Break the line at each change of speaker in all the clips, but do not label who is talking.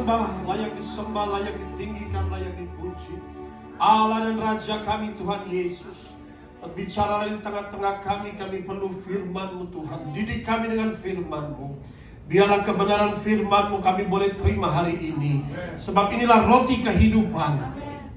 disembah, layak ditinggikan, layak dipuji. Allah dan Raja kami Tuhan Yesus, berbicara di tengah-tengah kami perlu firman-Mu Tuhan. Didik kami dengan firman-Mu. Biarlah kebenaran firman-Mu kami boleh terima hari ini. Sebab inilah roti kehidupan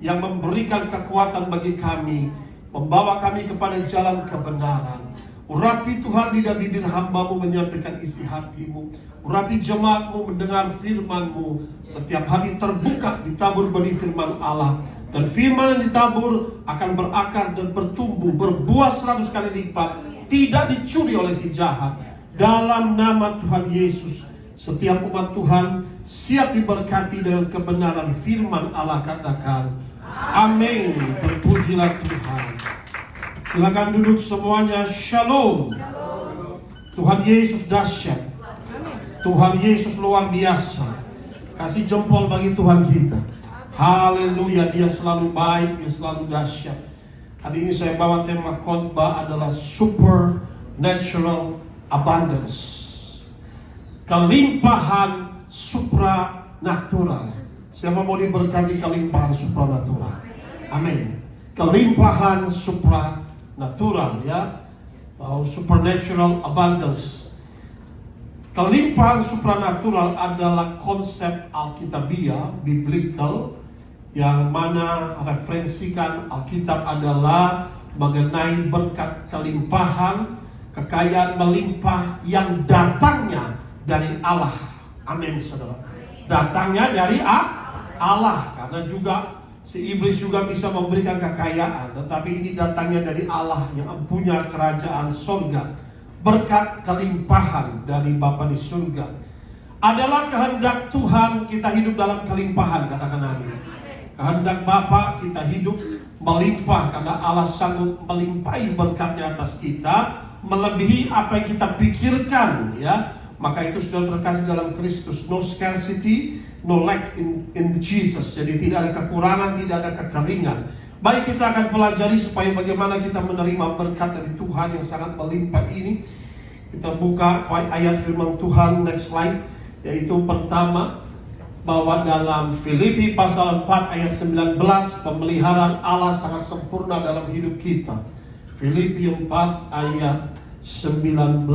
yang memberikan kekuatan bagi kami, membawa kami kepada jalan kebenaran. Urapi Tuhan lidah bibir hamba-Mu menyampaikan isi hati-Mu. Urapi jemaat-Mu mendengar firman-Mu. Setiap hati terbuka ditabur benih firman Allah. Dan firman yang ditabur akan berakar dan bertumbuh, berbuah 100 kali lipat. Tidak dicuri oleh si jahat. Dalam nama Tuhan Yesus, setiap umat Tuhan siap diberkati dengan kebenaran firman Allah. Katakan amin. Terpujilah Tuhan. Silakan duduk semuanya. Shalom. Tuhan Yesus dahsyat. Tuhan Yesus luar biasa. Kasih jempol bagi Tuhan kita. Haleluya, Dia selalu baik, Dia selalu dahsyat. Hari ini saya bawa tema khotbah adalah supernatural abundance. Kelimpahan supranatural. Siapa mau diberkati kelimpahan supranatural? Amin. Kelimpahan supranatural, ya, atau supernatural abundance. Kelimpahan supranatural adalah konsep Alkitabiah, biblical, yang mana referensikan Alkitab adalah mengenai berkat kelimpahan, kekayaan melimpah yang datangnya dari Allah. Amin, saudara. Datangnya dari Allah, karena juga si iblis juga bisa memberikan kekayaan, tetapi ini datangnya dari Allah yang punya kerajaan surga. Berkat kelimpahan dari Bapa di surga. Adalah kehendak Tuhan kita hidup dalam kelimpahan, katakan amin. Kehendak Bapa kita hidup melimpah karena Allah sanggup melimpahi berkatnya atas kita, melebihi apa yang kita pikirkan, ya. Maka itu sudah terkasih dalam Kristus. No scarcity, no lack in Jesus. Jadi tidak ada kekurangan, tidak ada kekeringan. Baik, kita akan pelajari supaya bagaimana kita menerima berkat dari Tuhan yang sangat melimpah ini. Kita buka ayat firman Tuhan, next slide. Yaitu pertama, bahwa dalam Filipi pasal 4 ayat 19, pemeliharaan Allah sangat sempurna dalam hidup kita. Filipi 4 ayat 19.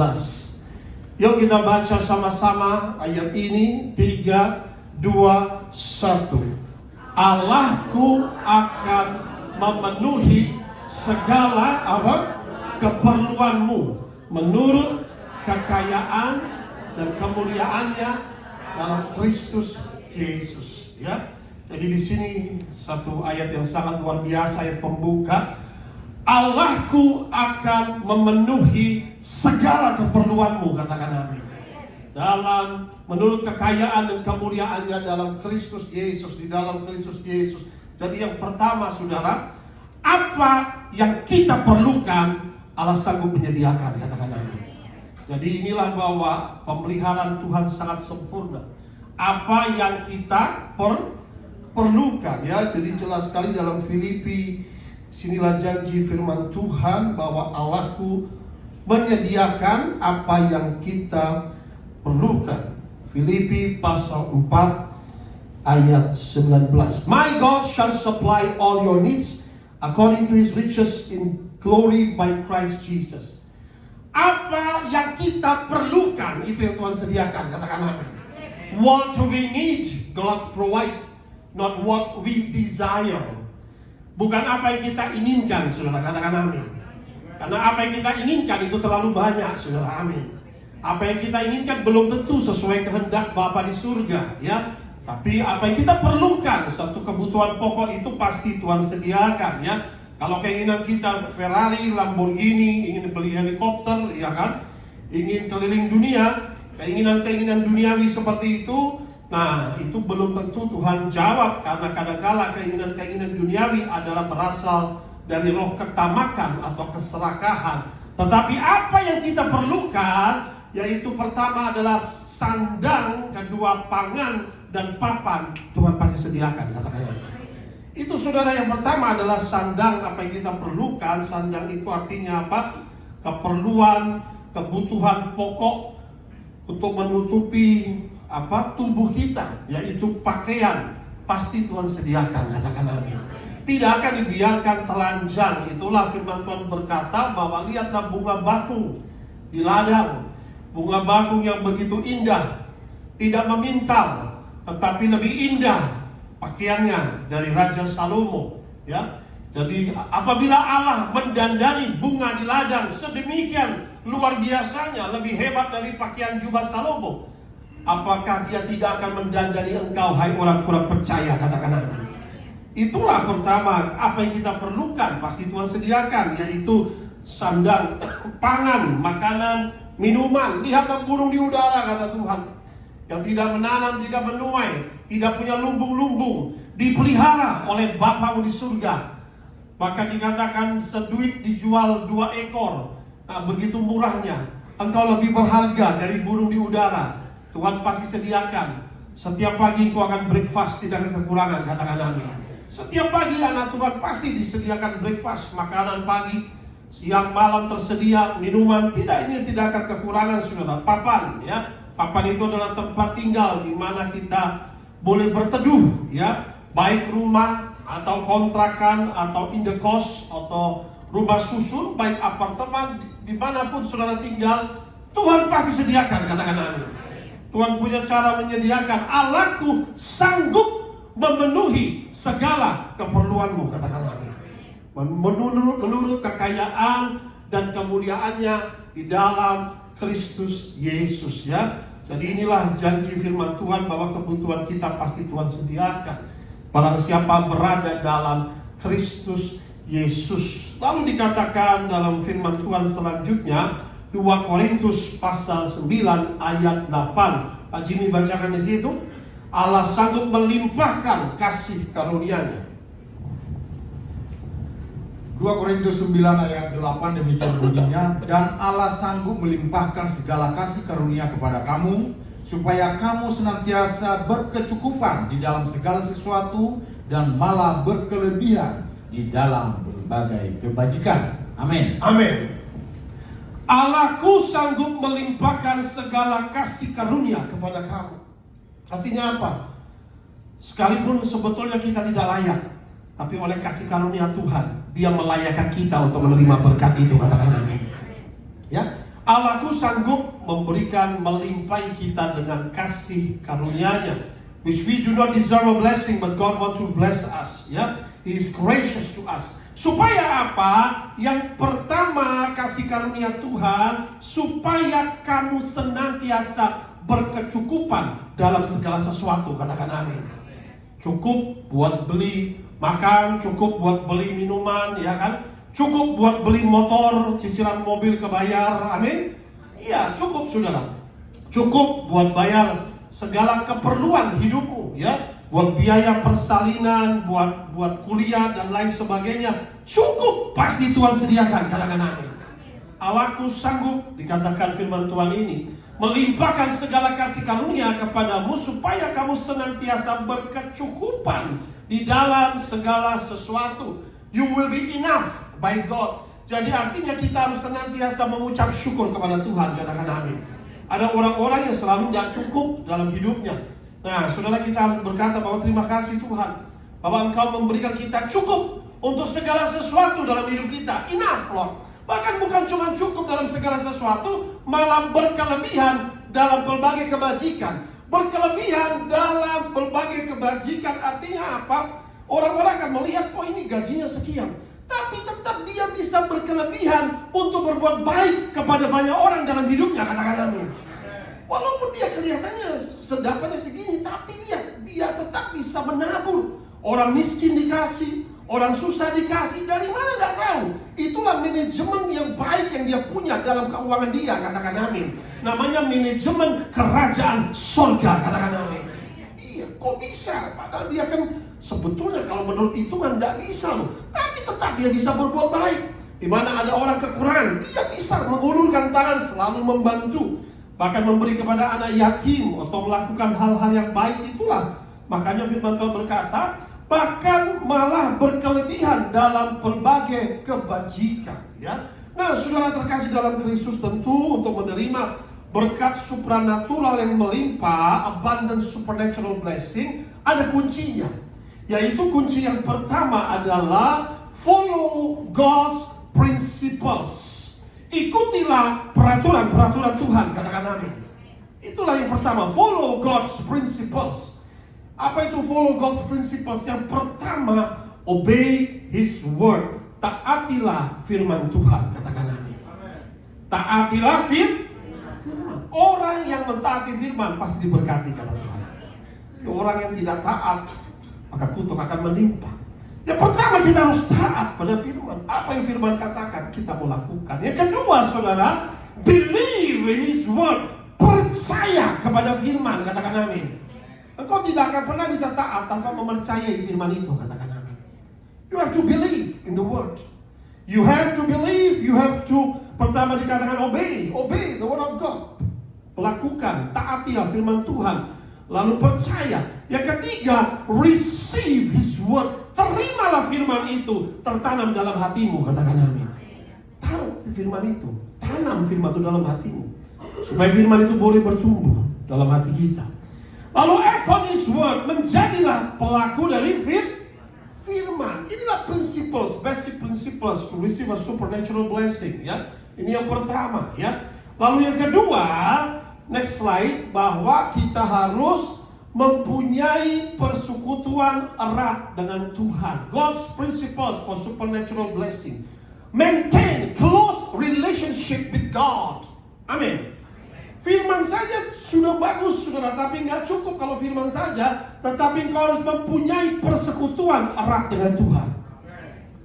Yuk kita baca sama-sama ayat ini. 3, 2, 1. Allahku akan memenuhi segala keperluanmu menurut kekayaan dan kemuliaannya dalam Kristus Yesus, ya. Jadi di sini satu ayat yang sangat luar biasa, ayat pembuka. Allahku akan memenuhi segala keperluanmu, katakan amin. Menurut kekayaan dan kemuliaannya dalam Kristus Yesus, di dalam Kristus Yesus. Jadi yang pertama, saudara, apa yang kita perlukan Allah sanggup menyediakan, katakan amin. Jadi inilah bahwa pemeliharaan Tuhan sangat sempurna. Apa yang kita perlukan, ya. Jadi jelas sekali dalam Filipi, sinilah janji firman Tuhan bahwa Allahku menyediakan apa yang kita perlukan. Filipi pasal 4 ayat 19. My God shall supply all your needs according to His riches in glory by Christ Jesus. Apa yang kita perlukan itu yang Tuhan sediakan, katakan amin. What we need, God provide, not what we desire. Bukan apa yang kita inginkan, saudara, katakan amin. Karena apa yang kita inginkan itu terlalu banyak, saudara, amin. Apa yang kita inginkan belum tentu sesuai kehendak Bapa di surga, ya. Tapi apa yang kita perlukan, satu kebutuhan pokok itu pasti Tuhan sediakan, ya. Kalau keinginan kita Ferrari, Lamborghini, ingin beli helikopter, ya kan, ingin keliling dunia, keinginan-keinginan duniawi seperti itu, nah itu belum tentu Tuhan jawab, karena kadang-kala keinginan-keinginan duniawi adalah berasal dari roh ketamakan atau keserakahan. Tetapi apa yang kita perlukan, yaitu pertama adalah sandang, kedua pangan dan papan, Tuhan pasti sediakan, katakan amin. Itu saudara, yang pertama adalah sandang. Apa yang kita perlukan, sandang itu artinya apa? Keperluan, kebutuhan pokok untuk menutupi tubuh kita, yaitu pakaian, pasti Tuhan sediakan, katakan amin. Tidak akan dibiarkan telanjang. Itulah firman Tuhan berkata bahwa lihatlah bunga bakung di ladang, bunga bakung yang begitu indah, tidak memintal, tetapi lebih indah pakaiannya dari Raja Salomo. Ya, jadi apabila Allah mendandani bunga di ladang sedemikian luar biasanya, lebih hebat dari pakaian jubah Salomo, apakah Dia tidak akan mendandani engkau, hai orang kurang percaya? Katakan amin. Itulah pertama apa yang kita perlukan, pasti Tuhan sediakan, yaitu sandang, pangan, makanan, minuman. Lihatlah burung di udara, kata Tuhan, yang tidak menanam, tidak menuai, tidak punya lumbung-lumbung, dipelihara oleh Bapamu di surga. Maka dikatakan seduit dijual 2 ekor. Nah, begitu murahnya. Engkau lebih berharga dari burung di udara. Tuhan pasti sediakan. Setiap pagi kau akan breakfast, tidak akan kekurangan, katakan amin. Setiap pagi anak Tuhan pasti disediakan breakfast, makanan pagi, siang, malam tersedia, minuman. Ini tidak akan kekurangan, saudara. Papan, ya. Papan itu adalah tempat tinggal di mana kita boleh berteduh, ya. Baik rumah atau kontrakan atau indekos atau rumah susun, baik apartemen, dimanapun saudara tinggal, Tuhan pasti sediakan, katakan amin. Tuhan punya cara menyediakan. Allahku sanggup memenuhi segala keperluanmu, katakan amin. Menurut kekayaan dan kemuliaannya di dalam Kristus Yesus, ya. Jadi inilah janji firman Tuhan bahwa kebutuhan kita pasti Tuhan sediakan. Barang siapa berada dalam Kristus Yesus. Lalu dikatakan dalam firman Tuhan selanjutnya, 2 Korintus pasal 9 ayat 8. Pak Jimmy bacakan di situ. Allah sanggup melimpahkan kasih karunia-Nya.
2 Korintus 9 ayat 8 demikian bunyinya, dan Allah sanggup melimpahkan segala kasih karunia kepada kamu, supaya kamu senantiasa berkecukupan di dalam segala sesuatu dan malah berkelebihan di dalam berbagai kebajikan. Amin.
Amin. Allahku sanggup melimpahkan segala kasih karunia kepada kamu. Artinya apa? Sekalipun sebetulnya kita tidak layak, tapi oleh kasih karunia Tuhan, Dia melayakkan kita untuk menerima berkat itu, katakan amin. Ya, Allahku sanggup memberikan, melimpahi kita dengan kasih karunia-Nya, which we do not deserve a blessing, but God want to bless us. Ya, He is gracious to us. Supaya apa? Yang pertama, kasih karunia Tuhan supaya kamu senantiasa berkecukupan dalam segala sesuatu, katakan amin. Cukup buat beli makan, cukup buat beli minuman, ya kan? Cukup buat beli motor, cicilan mobil kebayar, amin. Iya, cukup saudara. Cukup buat bayar segala keperluan hidupmu, ya. Buat biaya persalinan, buat kuliah dan lain sebagainya. Cukup, pasti Tuhan sediakan, katakan amin. Allahku sanggup, dikatakan firman Tuhan ini, melimpahkan segala kasih karunia kepadamu supaya kamu senantiasa berkecukupan di dalam segala sesuatu. You will be enough by God. Jadi artinya kita harus senantiasa mengucap syukur kepada Tuhan, katakan amin. Ada orang-orang yang selalu tidak cukup dalam hidupnya. Nah, saudara, kita harus berkata bahwa terima kasih Tuhan, bahwa Engkau memberikan kita cukup untuk segala sesuatu dalam hidup kita. Enough, Lord. Bahkan bukan cuma cukup dalam segala sesuatu, malah berkelebihan dalam berbagai kebajikan. Berkelebihan dalam berbagai kebajikan artinya apa? Orang-orang akan melihat, oh ini gajinya sekian, tapi tetap dia bisa berkelebihan untuk berbuat baik kepada banyak orang dalam hidupnya, katakan amin. Walaupun dia kelihatannya sedapannya segini, tapi dia tetap bisa menabur. Orang miskin dikasih, orang susah dikasih, dari mana tidak tahu. Itulah manajemen yang baik yang dia punya dalam keuangan dia, katakan amin. Namanya manajemen kerajaan sorga, katakan amin. Iya, kok bisa? Padahal dia kan sebetulnya kalau menurut hitungan tidak bisa loh. Tapi tetap dia bisa berbuat baik. Di mana ada orang kekurangan, dia bisa mengulurkan tangan selalu membantu. Bahkan memberi kepada anak yatim atau melakukan hal-hal yang baik. Itulah makanya firman Tuhan berkata, bahkan malah berkelebihan dalam berbagai kebajikan, ya. Nah, saudara terkasih dalam Kristus, tentu untuk menerima berkat supranatural yang melimpah, abundant supernatural blessing, ada kuncinya. Yaitu kunci yang pertama adalah follow God's principles. Ikutilah peraturan-peraturan Tuhan, katakan amin. Itulah yang pertama, follow God's principles. Apa itu follow God's principles? Yang pertama, obey His word. Taatilah firman Tuhan, katakan amin. Taatilah firman. Orang yang mentaati firman pasti diberkati kata Tuhan. Orang yang tidak taat, maka kutuk akan menimpa. Yang pertama, kita harus taat pada firman. Apa yang firman katakan, kita mau lakukan. Yang kedua, saudara, believe in His word. Percaya kepada firman, katakan amin. Engkau tidak akan pernah bisa taat tanpa mempercayai firman itu, katakan amin. You have to believe in the word. You have to believe, you have to, pertama dikatakan obey the word of God. Lakukan, taatilah firman Tuhan. Lalu percaya. Yang ketiga, receive His word. Terimalah firman itu, tertanam dalam hatimu, katakan amin. Taruh firman itu, tanam firman itu dalam hatimu, supaya firman itu boleh bertumbuh dalam hati kita. Lalu act on His word, menjadilah pelaku dari firman. Inilah principles, basic principles to receive a supernatural blessing, ya. Ini yang pertama, ya. Lalu yang kedua, next slide, bahwa kita harus mempunyai persekutuan erat dengan Tuhan. God's principles for supernatural blessing. Maintain close relationship with God. Amin. Firman saja sudah bagus, saudara, tapi nggak cukup kalau firman saja, tetapi engkau harus mempunyai persekutuan erat dengan Tuhan.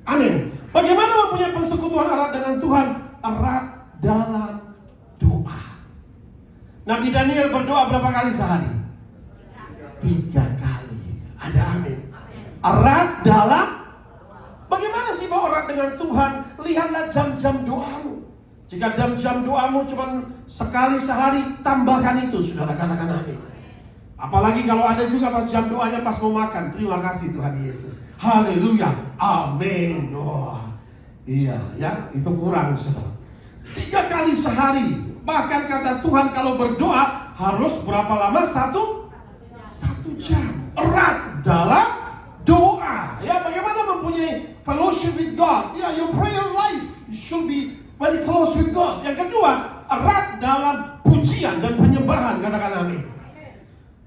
Amin. Bagaimana mempunyai persekutuan erat dengan Tuhan? Erat dalam doa. Nabi Daniel berdoa berapa kali sehari? 3 kali. Ada amin. Erat dalam. Bagaimana sih mau erat dengan Tuhan? Lihatlah jam-jam doamu. Jika jam-jam doamu cuma sekali sehari, tambahkan itu, saudara, katakan amin. Apalagi kalau ada juga pas jam doanya pas mau makan. Terima kasih Tuhan Yesus. Haleluya. Amin. Oh, iya, ya, itu kurang, saudara. 3 kali sehari. Bahkan kata Tuhan kalau berdoa harus berapa lama? 1 jam. Erat dalam doa. Ya, bagaimana mempunyai fellowship with God? Ya, your prayer life should be very close with God. Yang kedua, erat dalam pujian dan penyembahan, katakan amin.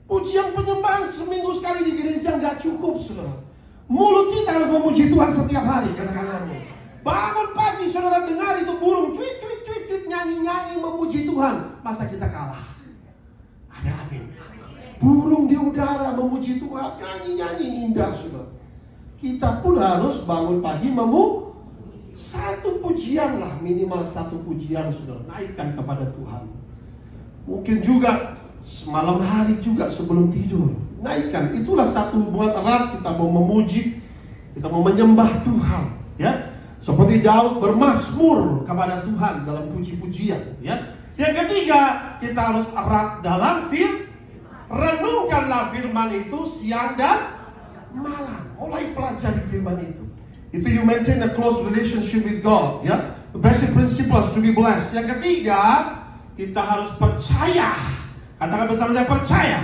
Pujian penyembahan seminggu sekali di gereja nggak cukup, saudara. Mulut kita harus memuji Tuhan setiap hari, katakan amin. Bangun pagi, saudara, dengar itu burung cuit cuit cuit cuit, nyanyi memuji Tuhan. Masa kita kalah? Ada amin. Burung di udara memuji Tuhan, nyanyi indah, saudara. Kita pun harus bangun pagi satu pujian lah, minimal 1 pujian, saudara, naikkan kepada Tuhan. Mungkin juga semalam hari juga sebelum tidur, naikkan. Itulah satu hubungan erat, kita mau memuji, kita mau menyembah Tuhan, ya. Seperti Daud bermazmur kepada Tuhan dalam puji-pujian, ya. Yang ketiga, kita harus erat dalam renungkanlah firman itu siang dan malam. Mulai pelajari firman itu. Itu you maintain a close relationship with God, ya. The basic principles to be blessed. Yang ketiga, kita harus percaya. Katakan bersama saya, percaya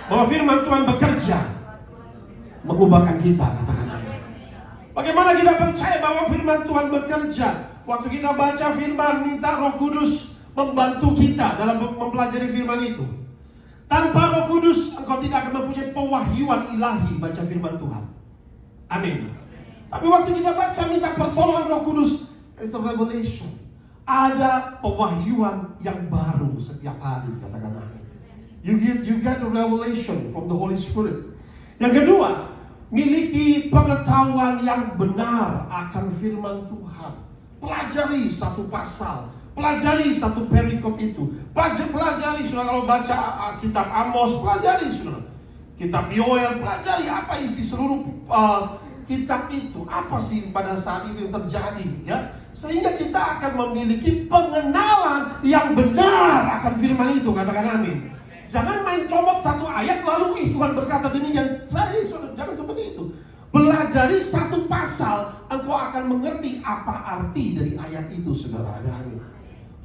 bahwa firman Tuhan bekerja mengubahkan kita, katakan amin. Bagaimana kita percaya bahwa firman Tuhan bekerja? Waktu kita baca firman, minta Roh Kudus membantu kita dalam mempelajari firman itu. Tanpa Roh Kudus, engkau tidak akan mempunyai pewahyuan ilahi baca firman Tuhan. Amin. Tapi waktu kita baca, minta pertolongan Roh Kudus, it's a revelation. Ada pewahyuan yang baru setiap hari, katakan amin. You get a revelation from the Holy Spirit. Yang kedua, miliki pengetahuan yang benar akan firman Tuhan. Pelajari satu pasal, pelajari satu perikop itu. Pelajari, saudara, kalau baca kitab Amos, pelajari, saudara. Kitab Yoel, pelajari apa isi seluruh kitab itu. Apa sih pada saat itu yang terjadi, ya. Sehingga kita akan memiliki pengenalan yang benar akan firman itu, katakan amin. Jangan main comot satu ayat lalu Tuhan berkata demikian. Jangan seperti itu. Belajari satu pasal, engkau akan mengerti apa arti dari ayat itu, saudara. Ada amin.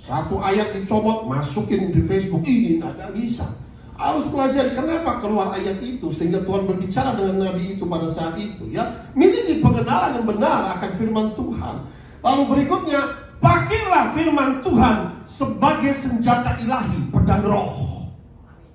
Satu ayat dicomot, masukin di Facebook, ini tidak bisa. Harus pelajari kenapa keluar ayat itu, sehingga Tuhan berbicara dengan Nabi itu pada saat itu. Ya, miliki pengenalan yang benar akan firman Tuhan. Lalu berikutnya, pakailah firman Tuhan sebagai senjata ilahi, pedang roh.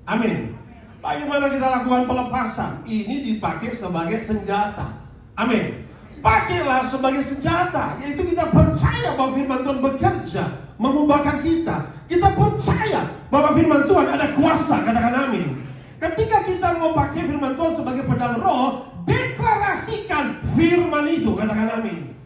Amin. Bagaimana kita lakukan pelepasan? Ini dipakai sebagai senjata. Amin. Pakailah sebagai senjata, yaitu kita percaya bahwa firman Tuhan bekerja mengubahkan kita. Kita percaya bahwa firman Tuhan ada kuasa, katakan amin. Ketika kita mau pakai firman Tuhan sebagai pedang roh, deklarasikan firman itu, katakan amin.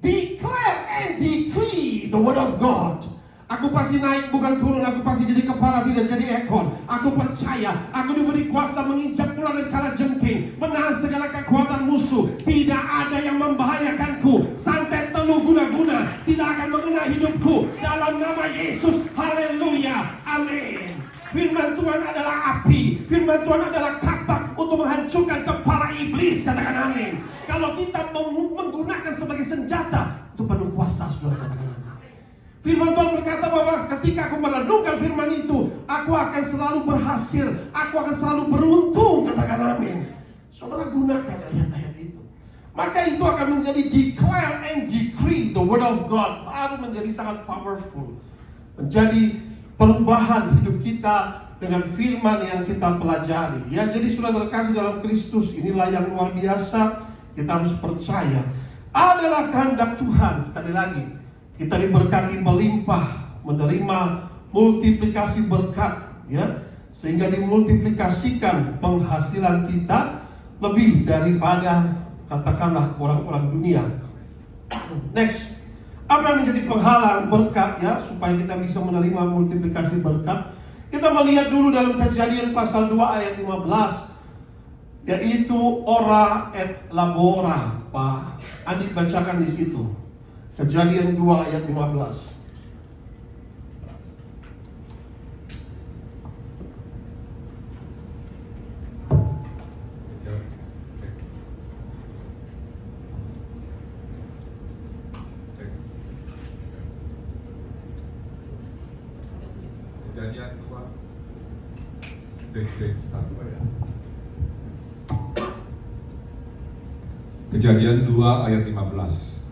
Declare and decree the word of God. Aku pasti naik bukan turun, aku pasti jadi kepala tidak jadi ekor. Aku percaya, aku diberi kuasa menginjak ular dan kalajengking, menahan segala kekuatan musuh. Tidak ada yang membahayakanku. Santet teluh guna-guna tidak akan mengenai hidupku. Dalam nama Yesus, haleluya, amin. Firman Tuhan adalah api. Firman Tuhan adalah kapak untuk menghancurkan kepala iblis, katakan amin. Kalau kita menggunakan sebagai senjata, itu penuh kuasa, saudara, katakan amin. Firman Tuhan berkata bahwa ketika aku merenungkan firman itu, aku akan selalu berhasil, aku akan selalu beruntung, katakan amin. Saudara, gunakan ayat-ayat itu. Maka itu akan menjadi declare and decree the word of God. Baru menjadi sangat powerful. Menjadi perubahan hidup kita dengan firman yang kita pelajari. Ya, jadi saudara terkasih dalam Kristus, inilah yang luar biasa. Kita harus percaya adalah kehendak Tuhan. Sekali lagi, kita diberkati melimpah, menerima multiplikasi berkat, ya, sehingga dimultiplikasikan penghasilan kita lebih daripada katakanlah orang-orang dunia. Next, apa yang menjadi penghalang berkat, ya, supaya kita bisa menerima multiplikasi berkat? Kita melihat dulu dalam Kejadian pasal 2 ayat 15, yaitu ora et labora. Pak Andi bacakan di situ. Kejadian 2 ayat 15.
Kejadian 2 Kejadian 2 ayat 15.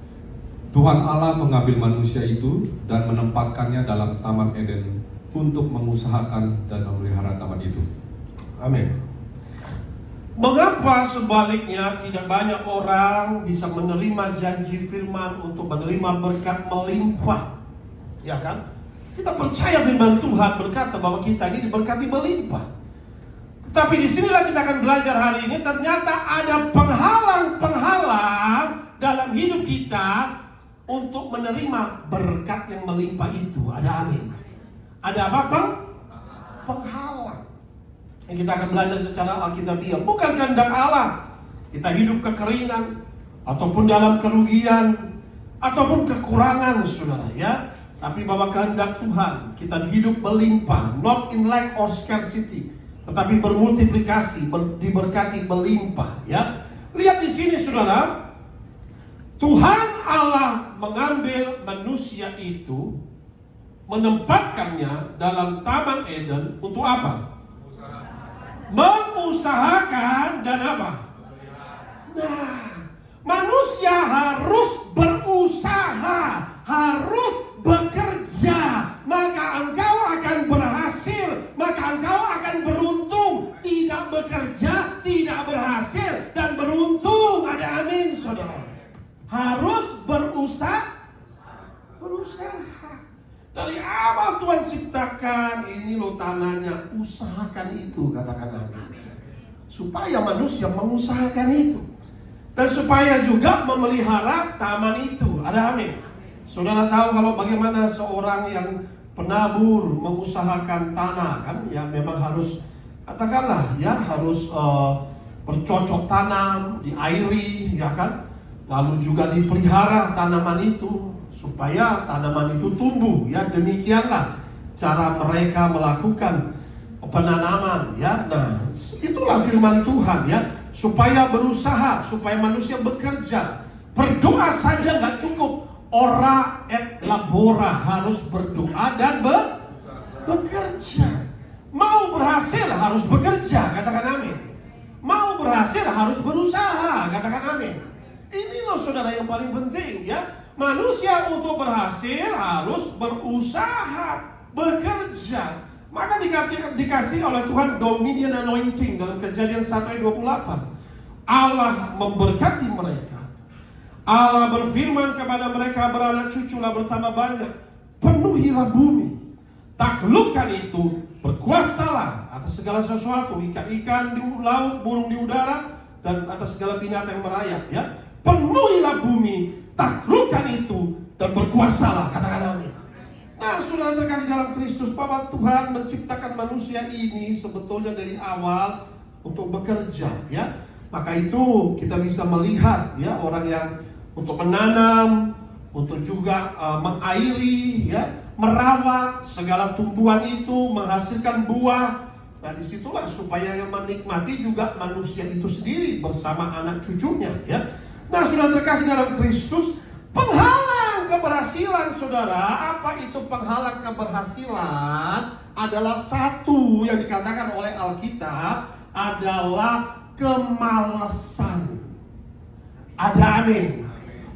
Tuhan Allah mengambil manusia itu dan menempatkannya dalam Taman Eden untuk mengusahakan dan memelihara taman itu.
Amin. Mengapa sebaliknya tidak banyak orang bisa menerima janji firman untuk menerima berkat melimpah? Ya kan? Kita percaya firman Tuhan berkata bahwa kita ini diberkati melimpah. Tapi disinilah kita akan belajar hari ini, ternyata ada penghalang-penghalang dalam hidup kita untuk menerima berkat yang melimpah itu. Ada amin. Ada apa, penghalang. Yang kita akan belajar secara alkitabiah. Bukan kehendak Allah kita hidup kekeringan, ataupun dalam kerugian, ataupun kekurangan, saudara, ya. Tapi bahwa kehendak Tuhan kita hidup melimpah, not in lack or scarcity, tetapi bermultiplikasi, diberkati melimpah, ya. Lihat di sini, saudara. Tuhan Allah mengambil manusia itu, menempatkannya dalam Taman Eden untuk apa? Mengusahakan dan apa? Nah, manusia harus berusaha, harus bekerja, maka engkau akan berhasil, maka engkau akan beruntung. Tidak bekerja, tidak berhasil, dan beruntung. Ada amin, saudara. Harus berusaha. Dari awal Tuhan ciptakan, ini loh tanahnya, usahakan itu, katakan amin. Supaya manusia mengusahakan itu, dan supaya juga memelihara taman itu. Ada amin. Saudara tahu kalau bagaimana seorang yang penabur mengusahakan tanah, kan? Ya memang harus, katakanlah, ya harus bercocok tanam, diairi, ya kan? Lalu juga dipelihara tanaman itu supaya tanaman itu tumbuh, ya. Demikianlah cara mereka melakukan penanaman, ya. Nah, itulah firman Tuhan, ya, supaya berusaha, supaya manusia bekerja. Berdoa saja nggak cukup. ora et labora, harus berdoa dan bekerja. Mau berhasil harus bekerja, katakan amin. Mau berhasil harus berusaha, katakan amin. Ini loh saudara yang paling penting ya. Manusia untuk berhasil harus berusaha, bekerja. Maka dikasih oleh Tuhan dominion anointing dalam Kejadian 1 ayat 28. Allah memberkati mereka. Allah berfirman kepada mereka, beranak cuculah bertambah banyak, penuhilah bumi, taklukkan itu, berkuasalah atas segala sesuatu, ikan-ikan di laut, burung di udara, dan atas segala binatang yang merayap. Ya, penuhilah bumi, taklukkan itu, dan berkuasalah. Katakan amin. Nah, saudara terkasih dalam Kristus, bahwa Tuhan menciptakan manusia ini sebetulnya dari awal untuk bekerja. Ya, maka itu kita bisa melihat ya orang yang untuk menanam, untuk juga mengairi, ya, merawat segala tumbuhan itu, menghasilkan buah. Nah, disitulah supaya yang menikmati juga manusia itu sendiri bersama anak cucunya. Ya. Nah, sudah terkasih dalam Kristus, penghalang keberhasilan saudara, apa itu penghalang keberhasilan? Adalah satu yang dikatakan oleh Alkitab adalah kemalasan. Ada amin.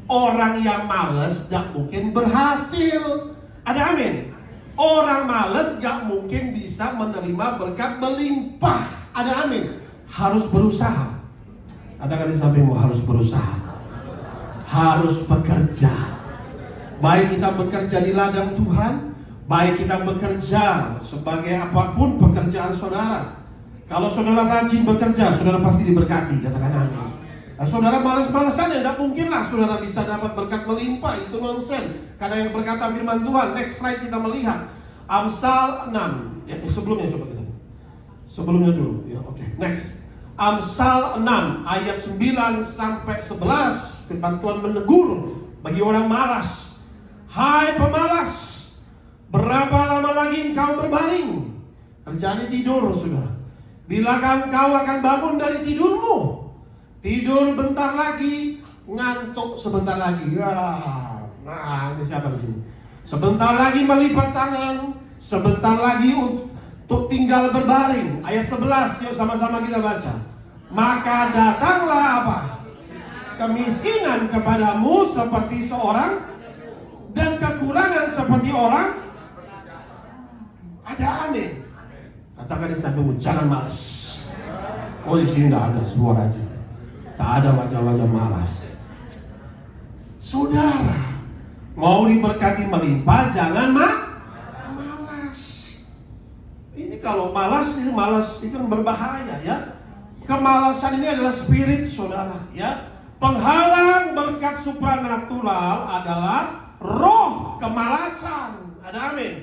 Orang yang malas gak mungkin berhasil. Ada amin. Orang malas gak mungkin bisa menerima berkat melimpah. Ada amin. Harus berusaha. Katakan di sampingmu, harus berusaha. Harus bekerja. Baik kita bekerja di ladang Tuhan, baik kita bekerja sebagai apapun pekerjaan saudara. Kalau saudara rajin bekerja, saudara pasti diberkati. Katakan amin. Nah, saudara malas-malasan ya, tidak mungkinlah saudara bisa dapat berkat melimpah. Itu nonsen. Karena yang berkata firman Tuhan. Next slide kita melihat Amsal 6 ya, sebelumnya coba kita. Sebelumnya dulu ya, oke. Next. Amsal 6 ayat 9 sampai 11. Firman Tuhan menegur bagi orang malas. Hai pemalas, berapa lama lagi engkau berbaring? Kerjaannya tidur saudara. Bilakah engkau akan bangun dari tidurmu? Tidur bentar lagi, ngantuk sebentar lagi. Ya, nah ini siapa di sini? Sebentar lagi melipat tangan, sebentar lagi untuk tinggal berbaring. Ayat 11, yuk sama-sama kita baca. Maka datanglah apa? Kemiskinan kepadamu seperti seorang, dan kekurangan seperti orang. Ada amin. Katakan di sampingmu, jangan malas. Oh, di sini tidak ada semua rajin. Tak ada wajah-wajah malas. Saudara, mau diberkati melimpah, jangan malas. Ini kalau malas itu berbahaya ya. Kemalasan ini adalah spirit saudara ya. Penghalang berkat supranatural adalah roh kemalasan. Ada amin.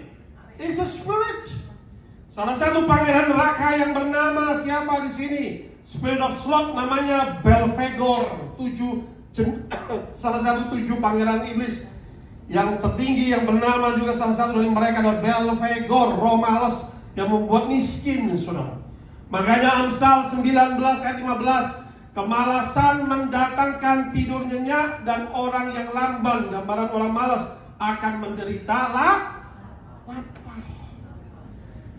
It's a spirit. Salah satu pangeran neraka yang bernama siapa di sini? Spirit of Sloth, namanya Belphegor. Salah satu 7 pangeran iblis yang tertinggi yang bernama juga salah satu dari mereka adalah Belphegor, roh malas yang membuat miskin saudara. Makanya Amsal 19 ayat 15, kemalasan mendatangkan tidur nyenyak, dan orang yang lamban, gambaran orang malas, akan menderita lapar.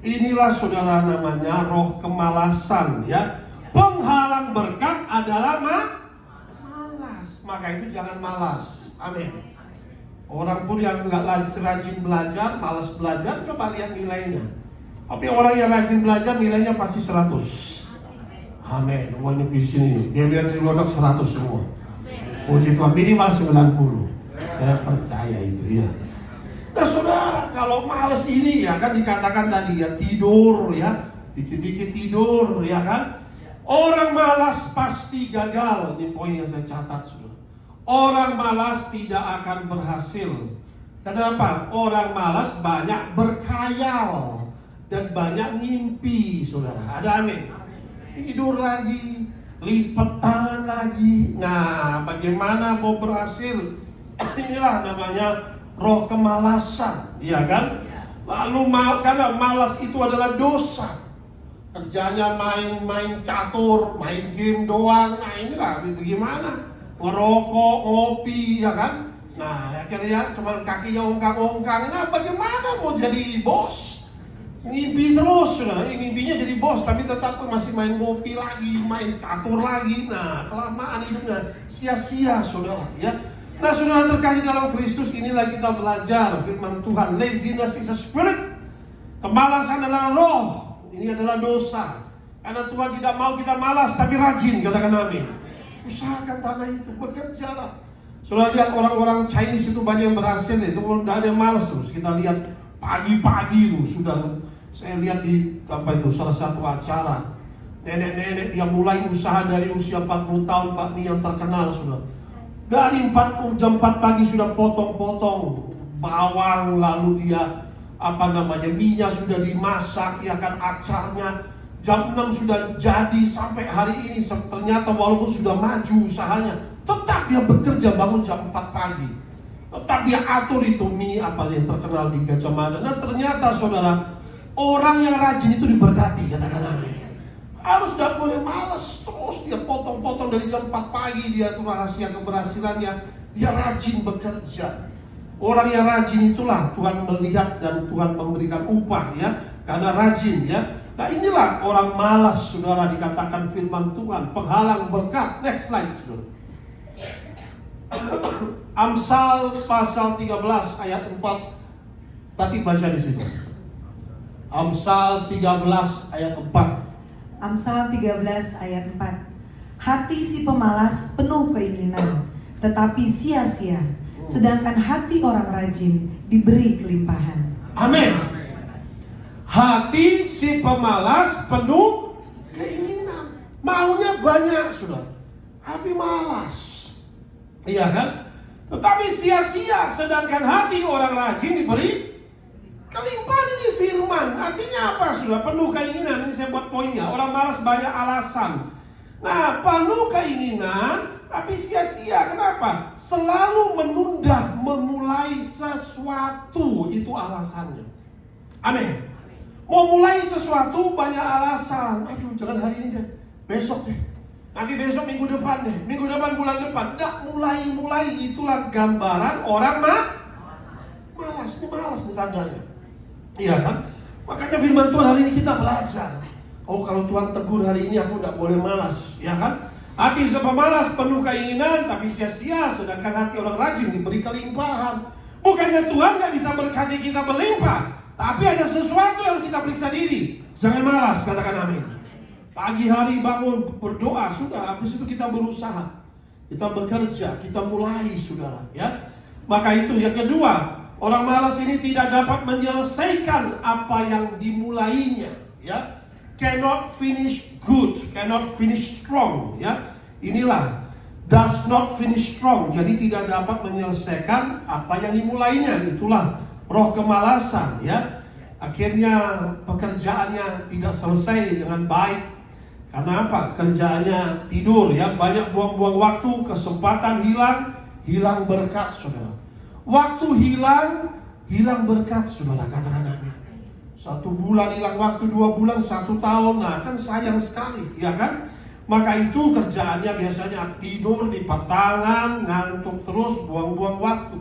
Inilah saudara namanya roh kemalasan ya. Penghalang berkat adalah malas. Maka itu jangan malas. Amin. Orang pun yang nggak rajin belajar, malas belajar, coba lihat nilainya. Tapi orang yang rajin belajar nilainya pasti 100. Amin. Oh, ini di sini dia lihat si lodok 100 semua. Puji Tuhan, minimal 90. Saya percaya itu ya. Nah saudara, kalau malas ini ya kan dikatakan tadi ya, tidur ya, dikit-dikit tidur ya kan. Orang malas pasti gagal. Ini poin yang saya catat saudara. Orang malas tidak akan berhasil. Kenapa? Orang malas banyak berkhayal dan banyak mimpi saudara. Ada amin. Tidur lagi, lipat tangan lagi. Nah, bagaimana mau berhasil? Inilah namanya roh kemalasan, ya kan? Lalu karena malas itu adalah dosa. Kerjanya main catur, main game doang. Nah inilah bagaimana? Ngerokok, ngopi, ya kan? Nah, akhirnya cuma kakinya ongkang-ongkang. Nah, bagaimana mau jadi bos? Ngimpi terus, saudara. Mimpinya jadi bos, tapi tetap masih main kopi lagi, main catur lagi. Nah, kelamaan hidupnya sia-sia, saudara. Ya. Nah, saudara terkasih dalam Kristus, inilah kita belajar firman Tuhan. Laziness is a spirit. Kemalasan adalah roh. Ini adalah dosa. Karena Tuhan tidak mau kita malas, tapi rajin. Katakan amin. Usahakan tanah itu, bekerjalah. Saudara lihat orang-orang Chinese itu banyak yang berhasil, itu tidak ada yang malas terus. Kita lihat pagi-pagi itu sudah, saya lihat di salah satu acara, nenek-nenek dia mulai usaha dari usia 40 tahun, bakmi yang terkenal sudah. Dari jam 4 pagi sudah potong-potong bawang, lalu dia minyak sudah dimasak, ya kan, acarnya. Jam 6 sudah jadi, sampai hari ini ternyata walaupun sudah maju usahanya, tetap dia bekerja bangun jam 4 pagi. Tetap dia atur itu mie apa yang terkenal di Gajah Mada. Nah ternyata saudara, orang yang rajin itu diberkati, katakan amin. Harus tidak boleh malas, terus dia potong-potong dari jam 4 pagi, dia itu rahasia keberhasilannya, dia rajin bekerja. Orang yang rajin itulah Tuhan melihat dan Tuhan memberikan upah, ya, karena rajin, ya. Nah inilah orang malas, saudara, dikatakan firman Tuhan penghalang berkat. Next slide, saudara. Amsal pasal 13 ayat 4. Tadi baca di sini. Amsal 13 ayat 4.
Amsal 13 ayat 4. Hati si pemalas penuh keinginan, tetapi sia-sia. Sedangkan hati orang rajin diberi kelimpahan.
Amin. Hati si pemalas penuh keinginan, maunya banyak, sudah, tapi malas, iya kan? Tetapi sia-sia, sedangkan hati orang rajin diberi kelimpahan. Ini firman, artinya apa, sudah? Penuh keinginan. Ini saya buat poinnya. Orang malas banyak alasan. Nah, penuh keinginan tapi sia-sia. Kenapa? Selalu menunda memulai sesuatu, itu alasannya. Amin. Mau mulai sesuatu banyak alasan. Aduh, jangan hari ini deh, besok deh, nanti besok minggu depan deh, minggu depan bulan depan. Nggak mulai, itulah gambaran orang malas. Ini malas nih tandanya, iya kan? Makanya firman Tuhan hari ini kita belajar. Oh, kalau Tuhan tegur hari ini aku nggak boleh malas, ya kan? Hati sepemalas penuh keinginan tapi sia-sia, sedangkan hati orang rajin diberi kelimpahan. Bukannya Tuhan nggak bisa berkati kita berlimpah, tapi ada sesuatu yang harus kita periksa diri. Jangan malas, katakan amin. Pagi hari bangun berdoa, sudah, habis itu kita berusaha, kita bekerja, kita mulai, saudara, ya. Maka itu yang kedua, orang malas ini tidak dapat menyelesaikan apa yang dimulainya, ya. Cannot finish good, cannot finish strong, ya. Inilah does not finish strong, jadi tidak dapat menyelesaikan apa yang dimulainya. Itulah roh kemalasan, ya. Akhirnya pekerjaannya tidak selesai dengan baik. Karena apa? Kerjaannya tidur, ya. Banyak buang-buang waktu, kesempatan hilang berkat, saudara. Waktu hilang berkat, saudara, katakan amin. 1 bulan hilang waktu, 2 bulan, 1 tahun, nah kan sayang sekali, ya kan? Maka itu kerjaannya biasanya tidur di patangan, ngantuk terus, buang-buang waktu.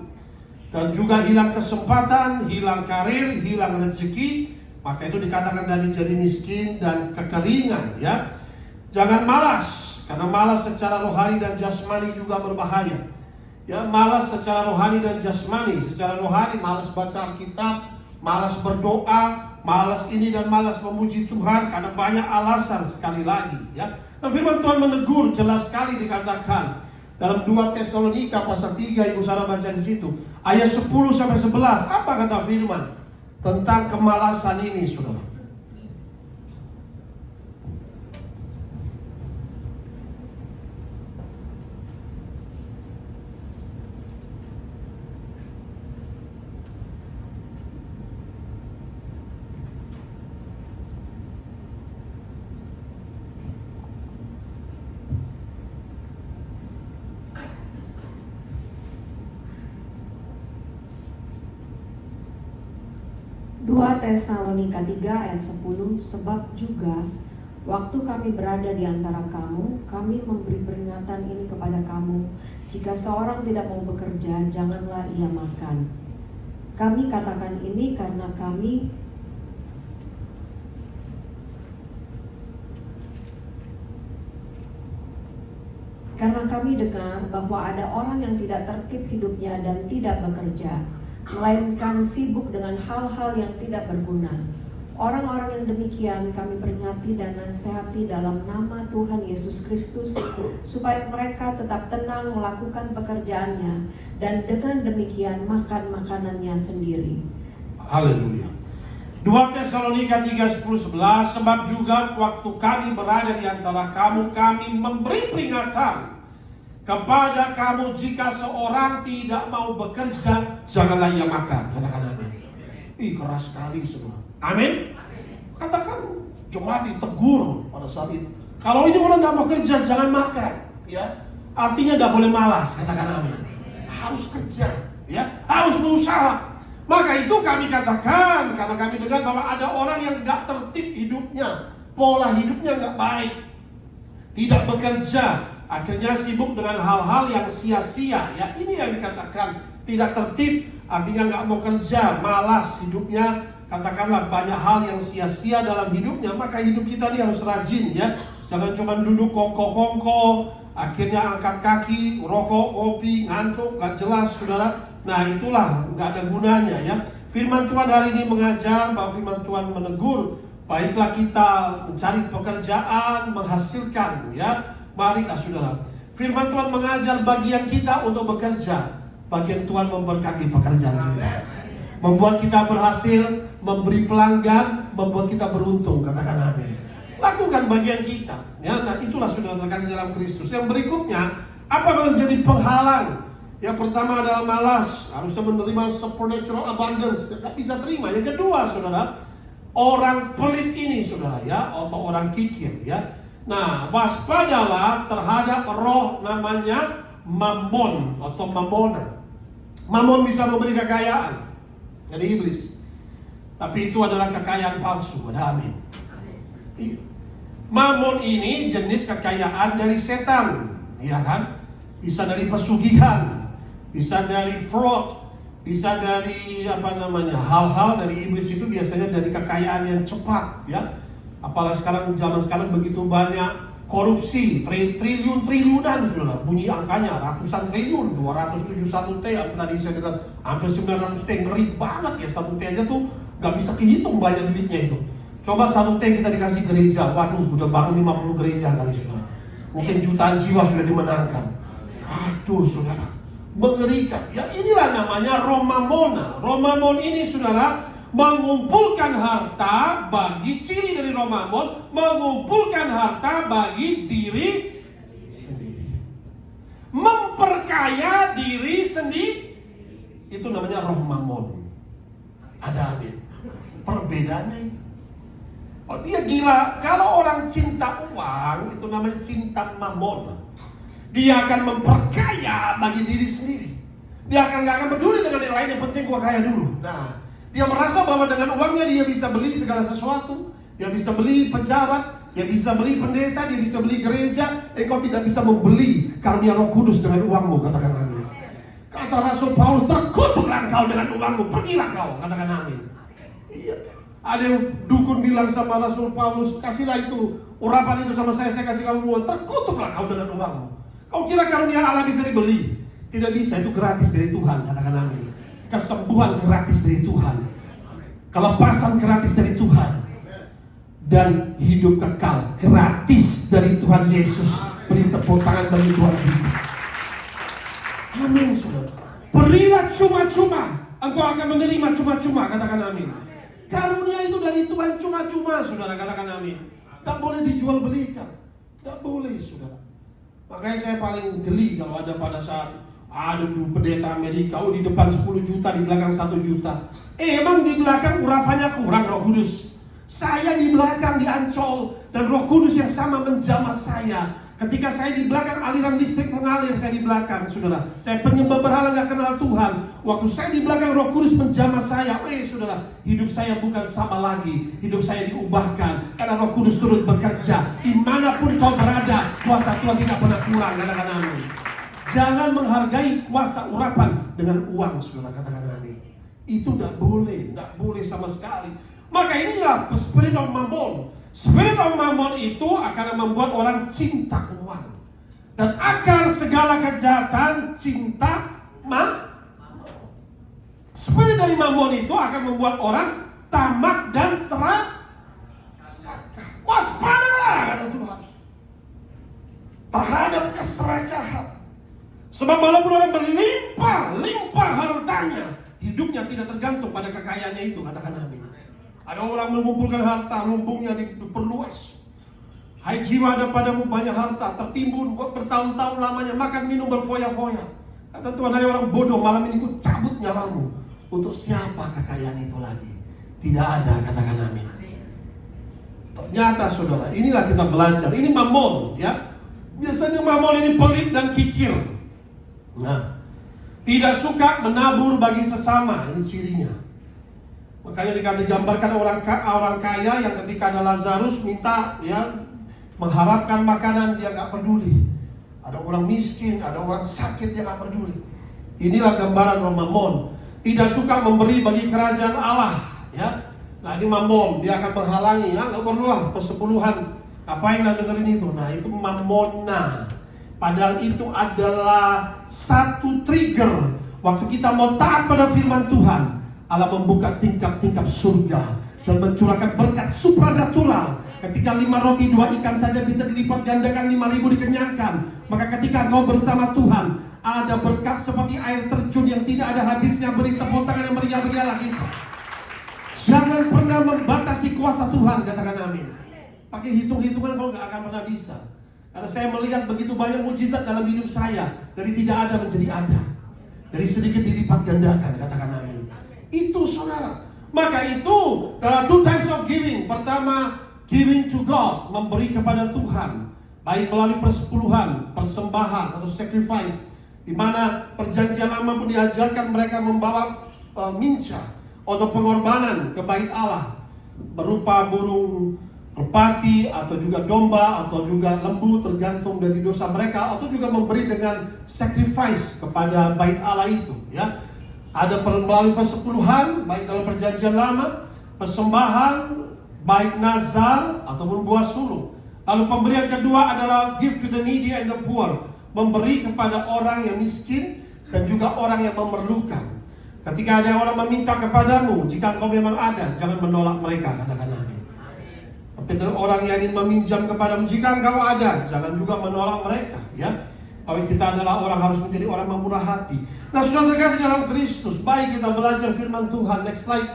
Dan juga hilang kesempatan, hilang karir, hilang rezeki. Maka itu dikatakan tadi jadi miskin dan kekeringan, ya. Jangan malas, karena malas secara rohani dan jasmani juga berbahaya. Ya, malas secara rohani dan jasmani. Secara rohani malas baca Alkitab, malas berdoa, malas ini dan malas memuji Tuhan karena banyak alasan sekali lagi, ya. Nah, firman Tuhan menegur jelas sekali dikatakan dalam 2 Tesalonika pasal 3, Ibu Sarah baca di situ. Ayat 10 sampai 11, apa kata firman tentang kemalasan ini, saudara?
Tesalonika 3 ayat 10, sebab juga waktu kami berada di antara kamu, kami memberi peringatan ini kepada kamu, Jika seorang tidak mau bekerja, janganlah ia makan. Kami katakan ini karena kami dengar bahwa ada orang yang tidak tertib hidupnya dan tidak bekerja, melainkan sibuk dengan hal-hal yang tidak berguna. Orang-orang yang demikian kami peringati dan nasihati dalam nama Tuhan Yesus Kristus, supaya mereka tetap tenang melakukan pekerjaannya, dan dengan demikian makan makanannya sendiri.
Haleluya. 2 Tesalonika 3:10-11, sebab juga waktu kami berada di antara kamu, kami memberi peringatan kepada kamu, jika seorang tidak mau bekerja, janganlah ia makan. Katakan amin. Ih, keras sekali semua. Amin. Katakan, cuma ditegur pada saat itu. Kalau ini orang tidak mau kerja, jangan makan. Ya, artinya tidak boleh malas. Katakan amin. Harus kerja, ya, harus berusaha. Maka itu kami katakan, karena kami dengar bahwa ada orang yang tidak tertib hidupnya, pola hidupnya nggak baik, tidak bekerja, akhirnya sibuk dengan hal-hal yang sia-sia. Ya, ini yang dikatakan tidak tertib, artinya nggak mau kerja, malas hidupnya. Katakanlah banyak hal yang sia-sia dalam hidupnya. Maka hidup kita ini harus rajin, ya. Jangan cuma duduk kongko-kongko, akhirnya angkat kaki, rokok, kopi, ngantuk, nggak jelas, saudara. Nah, itulah nggak ada gunanya, ya. Firman Tuhan hari ini mengajar, bahwa firman Tuhan menegur, baiklah kita mencari pekerjaan, menghasilkan, ya. Marilah saudara, firman Tuhan mengajar bagian kita untuk bekerja. Bagian Tuhan memberkati pekerjaan kita, membuat kita berhasil, memberi pelanggan, membuat kita beruntung. Katakan amin. Lakukan bagian kita, ya. Nah, itulah saudara terkasih dalam Kristus. Yang berikutnya, apa yang menjadi penghalang? Yang pertama adalah malas, harusnya menerima supernatural abundance, tidak bisa terima. Yang kedua, saudara, orang pelit ini, saudara, ya, atau orang kikir, ya. Nah, waspadalah terhadap roh namanya mamon atau mamona. Mamon bisa memberi kekayaan dari iblis, tapi itu adalah kekayaan palsu. Ada amin. Iya. Mamon ini jenis kekayaan dari setan, ya kan? Bisa dari pesugihan, bisa dari fraud, bisa dari hal-hal dari iblis. Itu biasanya dari kekayaan yang cepat, ya. Apalagi zaman sekarang begitu banyak korupsi, triliunan, saudara. Bunyi angkanya ratusan triliun, 271 T, tadi saya dengar hampir 900 T. Ngeri banget ya, 1 T aja tuh gak bisa kehitung banyak duitnya itu. Coba 1 T kita dikasih gereja, waduh, udah bangun 50 gereja kali, saudara. Mungkin jutaan jiwa sudah dimenangkan. Aduh, saudara, mengerikan. Ya, inilah namanya roh mamona. Roh mamon ini, saudara, mengumpulkan harta bagi ciri dari roh mamon, mengumpulkan harta bagi diri sendiri, memperkaya diri sendiri. Itu namanya roh mamon. Ada amin. Perbedaannya itu. Oh, dia gila. Kalau orang cinta uang, itu namanya cinta mamon. Dia akan memperkaya bagi diri sendiri. Dia nggak akan peduli dengan yang lain, yang penting gua kaya dulu. Nah, dia merasa bahwa dengan uangnya dia bisa beli segala sesuatu. Dia bisa beli pejabat, dia bisa beli pendeta, dia bisa beli gereja. Engkau tidak bisa membeli karunia Roh Kudus dengan uangmu. Katakan amin. Kata Rasul Paulus, terkutuklah engkau dengan uangmu, pergilah kau. Katakan amin. Iya. Ada yang dukun bilang sama Rasul Paulus, kasihlah itu urapan itu sama saya kasih kamu uang. Terkutuklah kau dengan uangmu. Kau kira karunia Allah bisa dibeli? Tidak bisa, itu gratis dari Tuhan. Katakan amin. Kesembuhan gratis dari Tuhan, kelepasan gratis dari Tuhan, dan hidup kekal gratis dari Tuhan Yesus. Beri tepuk tangan bagi Tuhan kita. Amin, saudara. Berilah cuma-cuma, engkau akan menerima cuma-cuma. Katakan amin. Karunia itu dari Tuhan cuma-cuma, saudara. Katakan amin. Tak boleh dijual belikan, tak boleh, saudara. Makanya saya paling geli kalau ada pada saat ada pendeta Amerika, di depan 10 juta, di belakang 1 juta. Emang di belakang urapannya kurang Roh Kudus? Saya di belakang di Ancol, dan Roh Kudus yang sama menjamah saya. Ketika saya di belakang, aliran listrik mengalir, saya di belakang, saudara. Saya penyembah berhala gak kenal Tuhan. Waktu saya di belakang, Roh Kudus menjamah saya. Saudara, hidup saya bukan sama lagi. Hidup saya diubahkan, karena Roh Kudus turut bekerja. Dimanapun kau berada, kuasa Tuhan tidak pernah kurang. Katakan amin. Jangan menghargai kuasa urapan dengan uang, saudara, katakan amin. Itu tidak boleh sama sekali. Maka inilah spirit of mammon. Spirit of mammon itu akan membuat orang cinta uang. Dan akar segala kejahatan cinta spirit dari mammon itu akan membuat orang tamak dan serakah. Waspadalah, kata Tuhan, terhadap keserakahan. Sebab walaupun orang berlimpah hartanya, hidupnya tidak tergantung pada kekayaannya itu, katakan amin. Ada orang mengumpulkan harta, lumbungnya diperluas. Hai jiwa, ada padamu banyak harta, tertimbun buat bertahun-tahun lamanya, makan minum berfoya-foya. Kata Tuhan, hai orang bodoh, malam ini ku cabut nyawamu. Untuk siapa kekayaan itu lagi? Tidak ada, katakan amin. Ternyata saudara, inilah kita belajar. Ini mammon, ya. Biasanya mammon ini pelit dan kikir. Nah, tidak suka menabur bagi sesama, ini cirinya. Makanya digambarkan orang kaya yang ketika ada Lazarus minta, ya, mengharapkan makanan, dia nggak peduli. Ada orang miskin, ada orang sakit, dia nggak peduli. Inilah gambaran orang mammon. Tidak suka memberi bagi kerajaan Allah, ya. Nah, ini mammon, dia akan menghalangi, ya, nggak perlulah persepuluhan. Apain lah dengerin itu? Nah, itu mammona. Padahal itu adalah satu trigger. Waktu kita mau taat pada firman Tuhan, Allah membuka tingkap-tingkap surga dan mencurahkan berkat supranatural. Ketika 5 roti 2 ikan saja bisa dilipat gandakan, 5.000 dikenyangkan. Maka ketika kau bersama Tuhan, ada berkat seperti air terjun yang tidak ada habisnya. Beri tepuk tangan yang meriah-meriah kita. Jangan pernah membatasi kuasa Tuhan, katakan amin. Pakai hitung-hitungan kau gak akan pernah bisa. Karena saya melihat begitu banyak mujizat dalam hidup saya. Dari tidak ada menjadi ada. Dari sedikit dilipat gandakan, katakan amin. Itu saudara. Maka itu, there are 2 types of giving. Pertama, giving to God, memberi kepada Tuhan. Baik melalui persepuluhan, persembahan atau sacrifice. Di mana perjanjian lama pun diajarkan mereka membawa minca atau pengorbanan ke bait Allah. Berupa burung merpati atau juga domba atau juga lembu, tergantung dari dosa mereka, atau juga memberi dengan sacrifice kepada bait Allah itu, ya. Ada melalui persepuluhan baik dalam perjanjian lama, persembahan baik nazar ataupun buah sulung. Lalu pemberian kedua adalah give to the needy and the poor, memberi kepada orang yang miskin dan juga orang yang memerlukan. Ketika ada orang meminta kepadamu, jika engkau memang ada, jangan menolak mereka, katakan amin. Tapi orang yang ingin meminjam kepadamu, jika engkau ada, jangan juga menolak mereka, ya. Kalau kita adalah orang, harus menjadi orang yang murah hati. Nah, sudah terkasih dalam Kristus, baik kita belajar firman Tuhan. Next slide.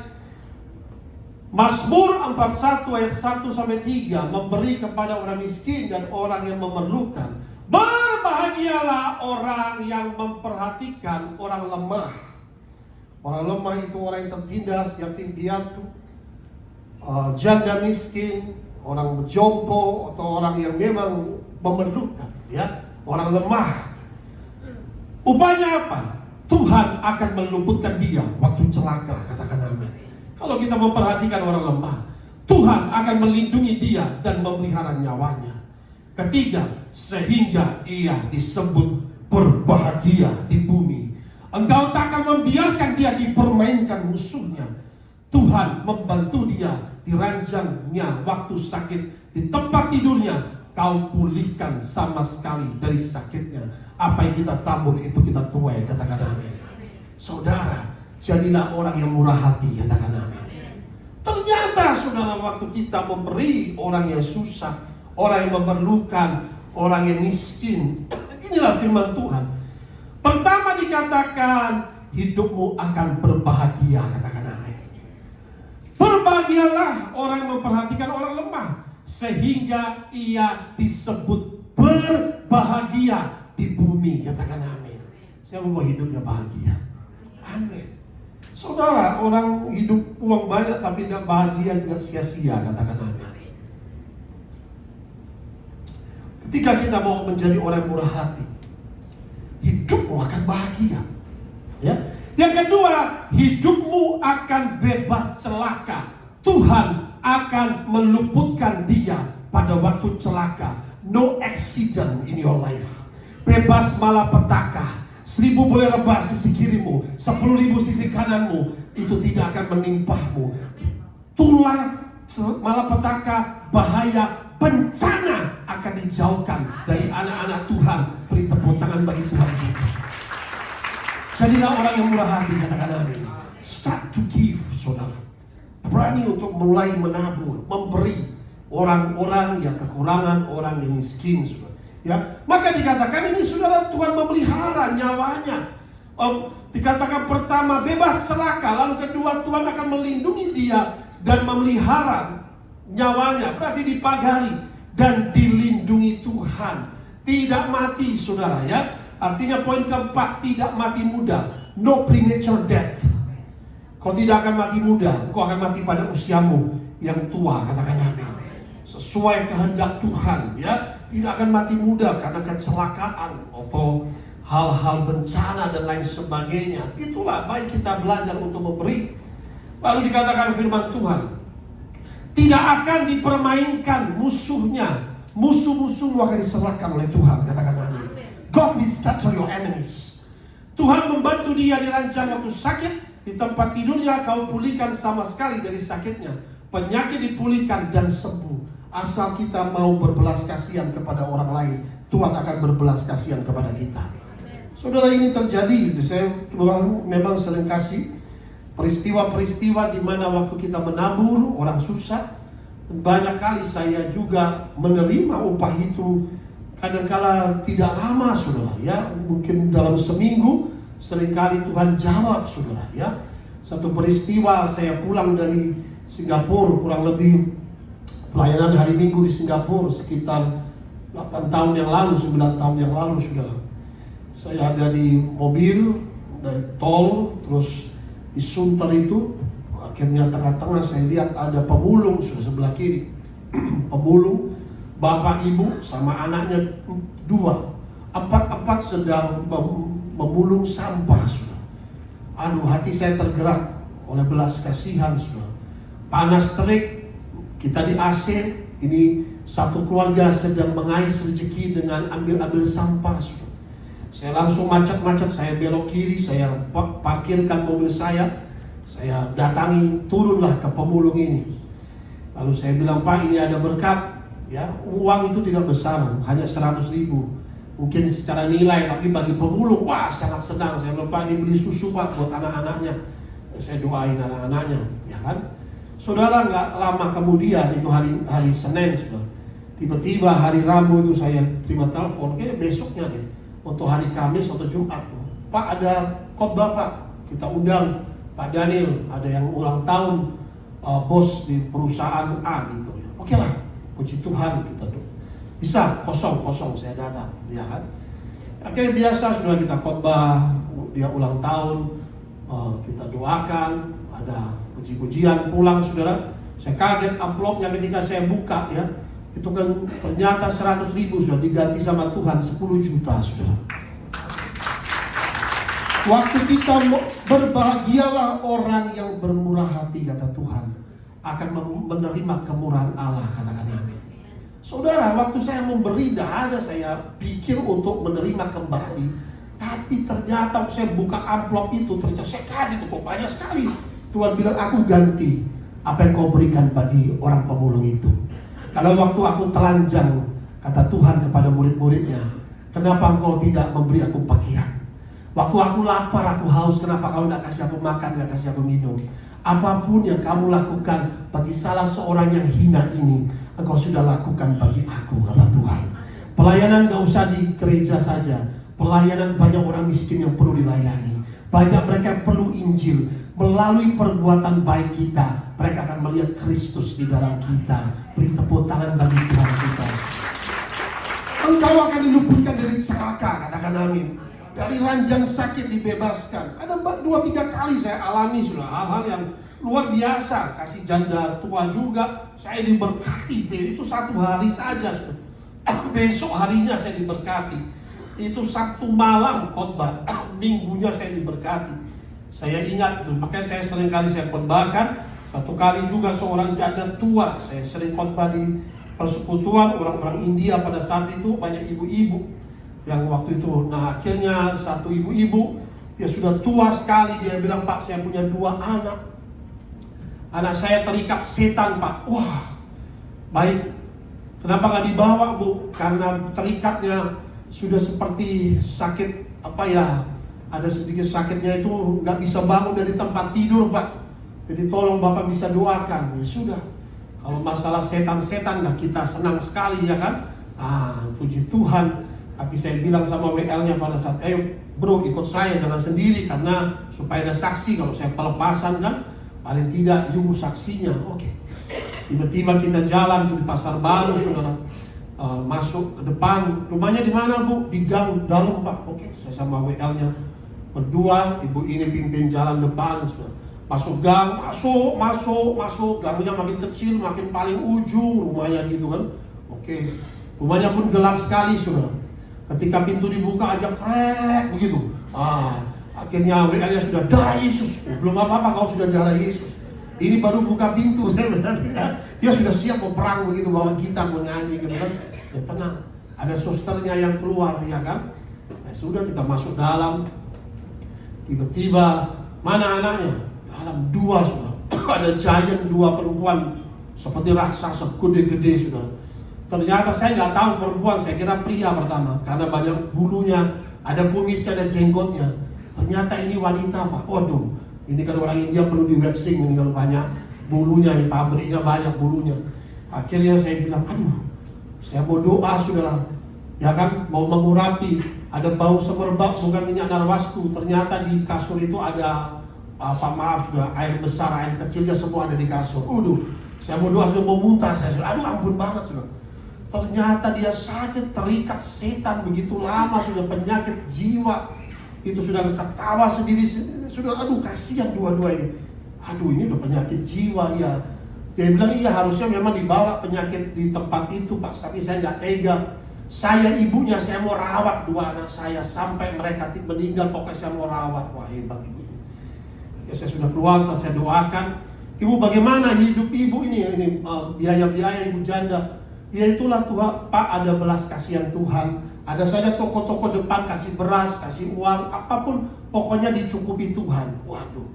Mazmur 41 ayat 1-3, memberi kepada orang miskin dan orang yang memerlukan. Berbahagialah orang yang memperhatikan orang lemah. Orang lemah itu orang yang tertindas, yatim piatu, janda miskin, orang jompo, atau orang yang memang memerlukan, ya, orang lemah. Upaya apa? Tuhan akan meluputkan dia waktu celaka, katakan amin. Kalau kita memperhatikan orang lemah, Tuhan akan melindungi dia dan memelihara nyawanya. Ketiga, sehingga ia disebut berbahagia di bumi. Engkau tak akan membiarkan dia dipermainkan musuhnya. Tuhan membantu dia di ranjangnya waktu sakit, di tempat tidurnya kau pulihkan sama sekali dari sakitnya. Apa yang kita tabur itu kita tuai, katakan amin. Saudara, jadilah orang yang murah hati, katakan amin. Ternyata saudara, waktu kita memberi orang yang susah, orang yang memerlukan, orang yang miskin, inilah firman Tuhan. Pertama dikatakan, hidupmu akan berbahagia, katakan amin. Berbahagialah orang yang memperhatikan orang lemah, sehingga ia disebut berbahagia di bumi, katakan amin. Siapa mau hidupnya bahagia? Amin. Saudara, orang hidup uang banyak tapi tidak bahagia juga sia-sia, katakan amin. Ketika kita mau menjadi orang murah hati, hidupmu akan bahagia, ya. Yang kedua, hidupmu akan bebas celaka. Tuhan akan meluputkan dia pada waktu celaka. No accident in your life. bebas malapetaka. 1000 boleh rebas sisi kirimu, 10.000 sisi kananmu, itu tidak akan menimpahmu. Tulang malapetaka, bahaya, bencana akan dijauhkan dari anak-anak Tuhan. Beri tepuk tangan bagi Tuhan kita. Jadilah orang yang murah hati, katakan amin. Start to give, saudara. Berani untuk mulai menabur, memberi orang-orang yang kekurangan, orang yang miskin, saudara. Ya, maka dikatakan ini saudara, Tuhan memelihara nyawanya. Dikatakan pertama bebas celaka, lalu kedua Tuhan akan melindungi dia dan memelihara nyawanya. Berarti dipagari dan dilindungi Tuhan. Tidak mati, saudara, ya. Artinya poin keempat, tidak mati muda. No premature death. Kau tidak akan mati muda, kau akan mati pada usiamu yang tua, katakan amin. Sesuai kehendak Tuhan, ya. Tidak akan mati muda karena kecelakaan atau hal-hal bencana dan lain sebagainya. Itulah baik kita belajar untuk memberi. Lalu dikatakan firman Tuhan, tidak akan dipermainkan musuhnya. Musuh-musuhmu akan diserahkan oleh Tuhan, katakan amin. God will scatter your enemies. Tuhan membantu dia dirancang waktu sakit. Di tempat tidurnya kau pulihkan sama sekali dari sakitnya. Penyakit dipulihkan dan sembuh. Asal kita mau berbelas kasihan kepada orang lain, Tuhan akan berbelas kasihan kepada kita. Saudara, ini terjadi. Saya Tuhan memang sering kasih peristiwa-peristiwa di mana waktu kita menabur, orang susah. Banyak kali saya juga menerima upah itu. Kadangkala tidak lama, saudara, ya. Mungkin dalam seminggu, seringkali Tuhan jawab, saudara, ya. Satu peristiwa, saya pulang dari Singapura, kurang lebih pelayanan hari Minggu di Singapura sekitar 8 tahun yang lalu, 9 tahun yang lalu, saudara. Saya ada di mobil dari tol, terus di Sunter itu, akhirnya tengah-tengah saya lihat ada pemulung sudah sebelah kiri. Pemulung, bapak ibu sama anaknya 2, 4 sedang memulung sampah, saudara. Aduh, hati saya tergerak oleh belas kasihan, saudara. Panas terik. Kita di AC, ini satu keluarga sedang mengais rezeki dengan ambil-ambil sampah. Saya langsung macet-macet, saya belok kiri, saya parkirkan mobil saya datangi, turunlah ke pemulung ini. Lalu saya bilang, Pak, ini ada berkat, ya. Uang itu tidak besar, hanya 100.000. Mungkin secara nilai, tapi bagi pemulung, wah sangat senang. Saya bilang, Pak, ini beli susu, Pak, buat anak-anaknya. Saya doain anak-anaknya, ya kan. Saudara, nggak lama kemudian, itu hari Senin, saudara. Tiba-tiba hari Rabu itu saya terima telepon, kayak besoknya deh, untuk hari Kamis atau Jumat. Pak, ada khotbah, Pak, kita undang Pak Daniel, ada yang ulang tahun bos di perusahaan A gitu. Oke lah, puji Tuhan, kita tuh bisa kosong saya datang, ya kan. Akhirnya biasa, saudara, kita khotbah, dia ulang tahun, kita doakan, ada puji-pujian, pulang, saudara. Saya kaget amplopnya ketika saya buka, ya. Itu kan ternyata 100.000 sudah diganti sama Tuhan 10 juta, saudara. Waktu kita berbahagialah orang yang bermurah hati, kata Tuhan, akan menerima kemurahan Allah, katakan amin. Saudara, waktu saya memberi, tidak ada saya pikir untuk menerima kembali. Tapi ternyata saya buka amplop itu, ternyata saya kaget, kok banyak sekali. Tuhan bilang, aku ganti apa yang kau berikan bagi orang pemulung itu. Karena waktu aku telanjang, kata Tuhan kepada murid-muridnya, kenapa engkau tidak memberi aku pakaian? Waktu aku lapar, aku haus, kenapa kau tidak kasih aku makan, tidak kasih aku minum? Apapun yang kamu lakukan bagi salah seorang yang hina ini, engkau sudah lakukan bagi aku, kata Tuhan. Pelayanan gak usah di gereja saja. Pelayanan banyak orang miskin yang perlu dilayani. Banyak mereka yang perlu Injil. Melalui perbuatan baik kita, mereka akan melihat Kristus di dalam kita. Beri tepuk tangan bagi Tuhan kita. Engkau akan diluputkan dari celaka, katakan amin. Dari ranjang sakit dibebaskan. Ada 2-3 kali saya alami sudah hal-hal yang luar biasa. Kasih janda tua juga, saya diberkati. Itu 1 hari saja. Besok harinya saya diberkati. Itu Sabtu malam khotbah, minggunya saya diberkati. Saya ingat itu, makanya saya sering kali saya khotbahkan. 1 kali juga seorang janda tua, saya sering khotbah di persekutuan orang-orang India pada saat itu, banyak ibu-ibu. yang waktu itu. Nah akhirnya satu ibu-ibu, dia sudah tua sekali, dia bilang, Pak saya punya 2 anak. Anak saya terikat setan Pak. Wah, baik. Kenapa nggak dibawa Bu? Karena terikatnya sudah seperti sakit ada sedikit sakitnya itu, nggak bisa bangun dari tempat tidur Pak. Jadi tolong Bapak bisa doakan. Ya sudah. Kalau masalah setan-setan kita senang sekali ya kan. Puji Tuhan. Tapi saya bilang sama WL-nya pada saat, ayo bro ikut saya, jangan sendiri, karena supaya ada saksi. Kalau saya pelepasan kan, paling tidak ibu saksinya. Oke. Tiba-tiba kita jalan di Pasar Baru, saudara, masuk ke depan. Rumahnya di mana Bu? Di gang dalam Pak. Oke, saya sama WL-nya berdua, ibu ini pimpin jalan depan, saudara. Masuk gang, masuk. Gangnya makin kecil, makin paling ujung rumahnya gitu kan. Oke, rumahnya pun gelap sekali, saudara. Ketika pintu dibuka aja krek begitu. Akhirnya WL-nya sudah darah Yesus. Belum apa-apa kau sudah darah Yesus. Ini baru buka pintu, saya benar. Dia sudah siap mau perang begitu, bawa gitar, mau nyanyi gitu kan. Ya tenang, ada susternya yang keluar ya kan. Nah, sudah kita masuk dalam. Tiba-tiba mana anaknya? Dalam 2 sudah. Ada giant 2 perempuan seperti raksasa gede-gede sudah. Ternyata saya nggak tahu perempuan, saya kira pria pertama, karena banyak bulunya, ada kumisnya, ada jenggotnya. Ternyata ini wanita Pak. Waduh, ini kan orang India perlu di waxing ini kalau banyak bulunya, pabriknya banyak bulunya. Akhirnya saya bilang, aduh, saya mau doa saudara, ya kan, mau mengurapi. Ada bau semerbak, bukan minyak narwastu. Ternyata di kasur itu ada sudah air besar, air kecilnya semua ada di kasur. Waduh, saya mau doa sudah mau muntah saya. Aduh, ampun banget saudara. Ternyata dia sakit, terikat setan begitu lama, sudah penyakit jiwa. Itu sudah ketawa sendiri, sudah aduh kasihan dua-dua ini. Aduh ini udah penyakit jiwa ya. Dia bilang iya harusnya memang dibawa penyakit di tempat itu Pak, tapi saya nggak tega. Saya ibunya, saya mau rawat 2 anak saya sampai mereka meninggal, pokoknya saya mau rawat. Wah hebat ibu. Ya saya sudah keluar, saya doakan. Ibu bagaimana hidup ibu ini biaya-biaya ibu janda. Ya itulah Tuhan, Pak ada belas kasihan Tuhan. Ada saja toko-toko depan kasih beras, kasih uang, apapun pokoknya dicukupi Tuhan. Waduh,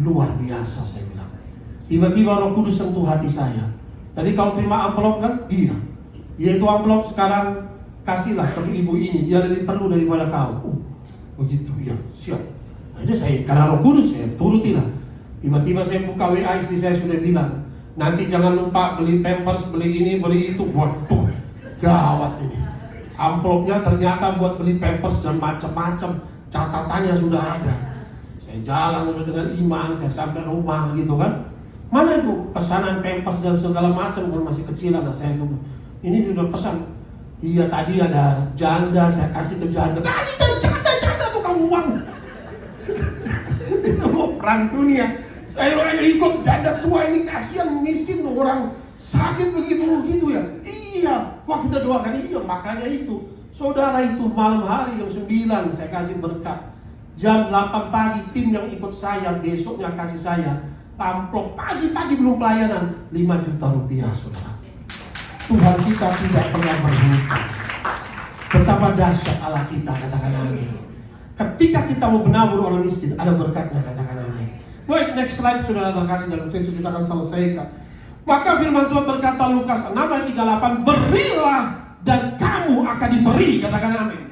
luar biasa saya bilang. Tiba-tiba Roh Kudus sentuh hati saya. Tadi kau terima amplop kan? Iya. Yaitu amplop sekarang kasihlah ke ibu ini, dia lebih perlu daripada kau. Begitu ya, siap. Jadi saya karena Roh Kudus saya turutilah. Tiba-tiba saya buka WA, istri saya sudah bilang, nanti jangan lupa beli pampers, beli ini, beli itu. Waduh, gawat ini. Amplopnya ternyata buat beli pampers dan macam-macam, catatannya sudah ada. Saya jalan dengan iman, saya sampai rumah gitu kan. Mana itu pesanan pampers dan segala macam, kalau masih kecil anak saya itu. Ini sudah pesan. Iya tadi ada janda, saya kasih ke janda. Janda tuh kamu uang. Itu mau perang dunia. Saya orang ikut janda tua ini, kasihan miskin orang sakit begitu ya. Iya, wah kita doakan iya, makanya itu. Saudara itu malam hari jam 9 saya kasih berkat. Jam 8 pagi tim yang ikut saya besoknya kasih saya amplop pagi-pagi belum pelayanan 5 juta rupiah saudara. Tuhan kita tidak pernah berhutang. Betapa dahsyat Allah kita, katakan amin. Ketika kita mau menabur orang miskin ada berkatnya, katakan amin. Baik, next slide saudara terkasih dalam Kristus, kita akan selesaikan. Maka firman Tuhan berkata Lukas 6 ayat 38, berilah dan kamu akan diberi, katakan amin.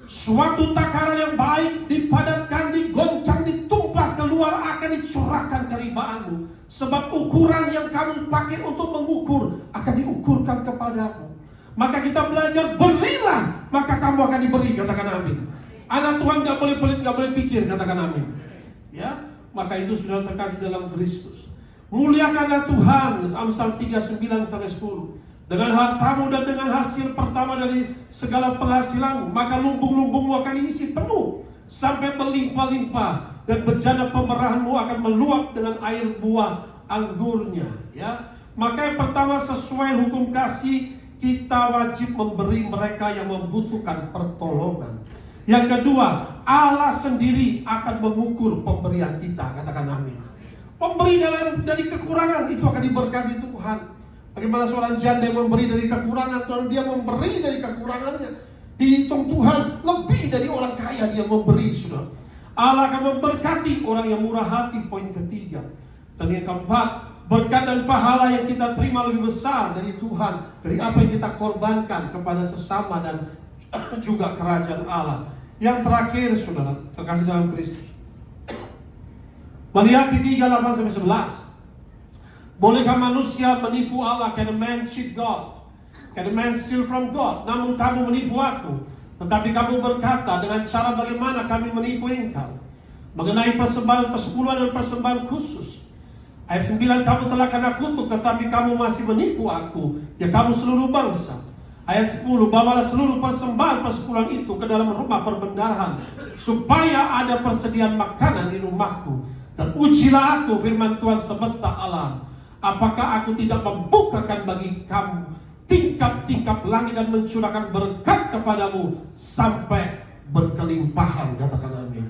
Suatu takaran yang baik dipadatkan, digoncang, ditumpah keluar akan dicurahkan keribaanmu. Sebab ukuran yang kamu pakai untuk mengukur akan diukurkan kepadamu. Maka kita belajar berilah, maka kamu akan diberi, katakan amin. Anak Tuhan gak boleh pelit, gak boleh pikir, katakan amin. Ya, maka itu sudah terkasih dalam Kristus. Muliakanlah Tuhan, Amsal 39-10. Dengan hartamu dan dengan hasil pertama dari segala penghasilanmu, maka lumbung-lumbungmu akan diisi penuh sampai berlimpah-limpah, dan bejana pemerahanmu akan meluap dengan air buah anggurnya. Ya, maka yang pertama sesuai hukum kasih, kita wajib memberi mereka yang membutuhkan pertolongan. Yang kedua, Allah sendiri akan mengukur pemberian kita, katakan amin. Pemberi dari kekurangan itu akan diberkati Tuhan. Bagaimana seorang janda yang memberi dari kekurangan, Tuhan dia memberi dari kekurangannya. Dihitung Tuhan lebih dari orang kaya dia memberi, saudara. Allah akan memberkati orang yang murah hati, poin ketiga. Dan yang keempat, berkat dan pahala yang kita terima lebih besar dari Tuhan, dari apa yang kita korbankan kepada sesama dan juga kerajaan Allah. Yang terakhir, saudara, terkasih dalam Kristus, Maliaki 3:8-11. Bolehkah manusia menipu Allah? Can a man cheat God? Can a man steal from God? Namun kamu menipu aku. Tetapi kamu berkata, dengan cara bagaimana kami menipu engkau? Mengenai persembahan persepuluhan dan persembahan khusus. Ayat 9, kamu telah kena kutuk, tetapi kamu masih menipu aku, ya kamu seluruh bangsa. Ayat 10, bawalah seluruh persembahan persepuluhan itu ke dalam rumah perbendaharaan, supaya ada persediaan makanan di rumahku. Dan ujilah aku, firman Tuhan semesta alam, apakah aku tidak membukakan bagi kamu tingkap-tingkap langit dan mencurahkan berkat kepadamu sampai berkelimpahan. Katakan amin.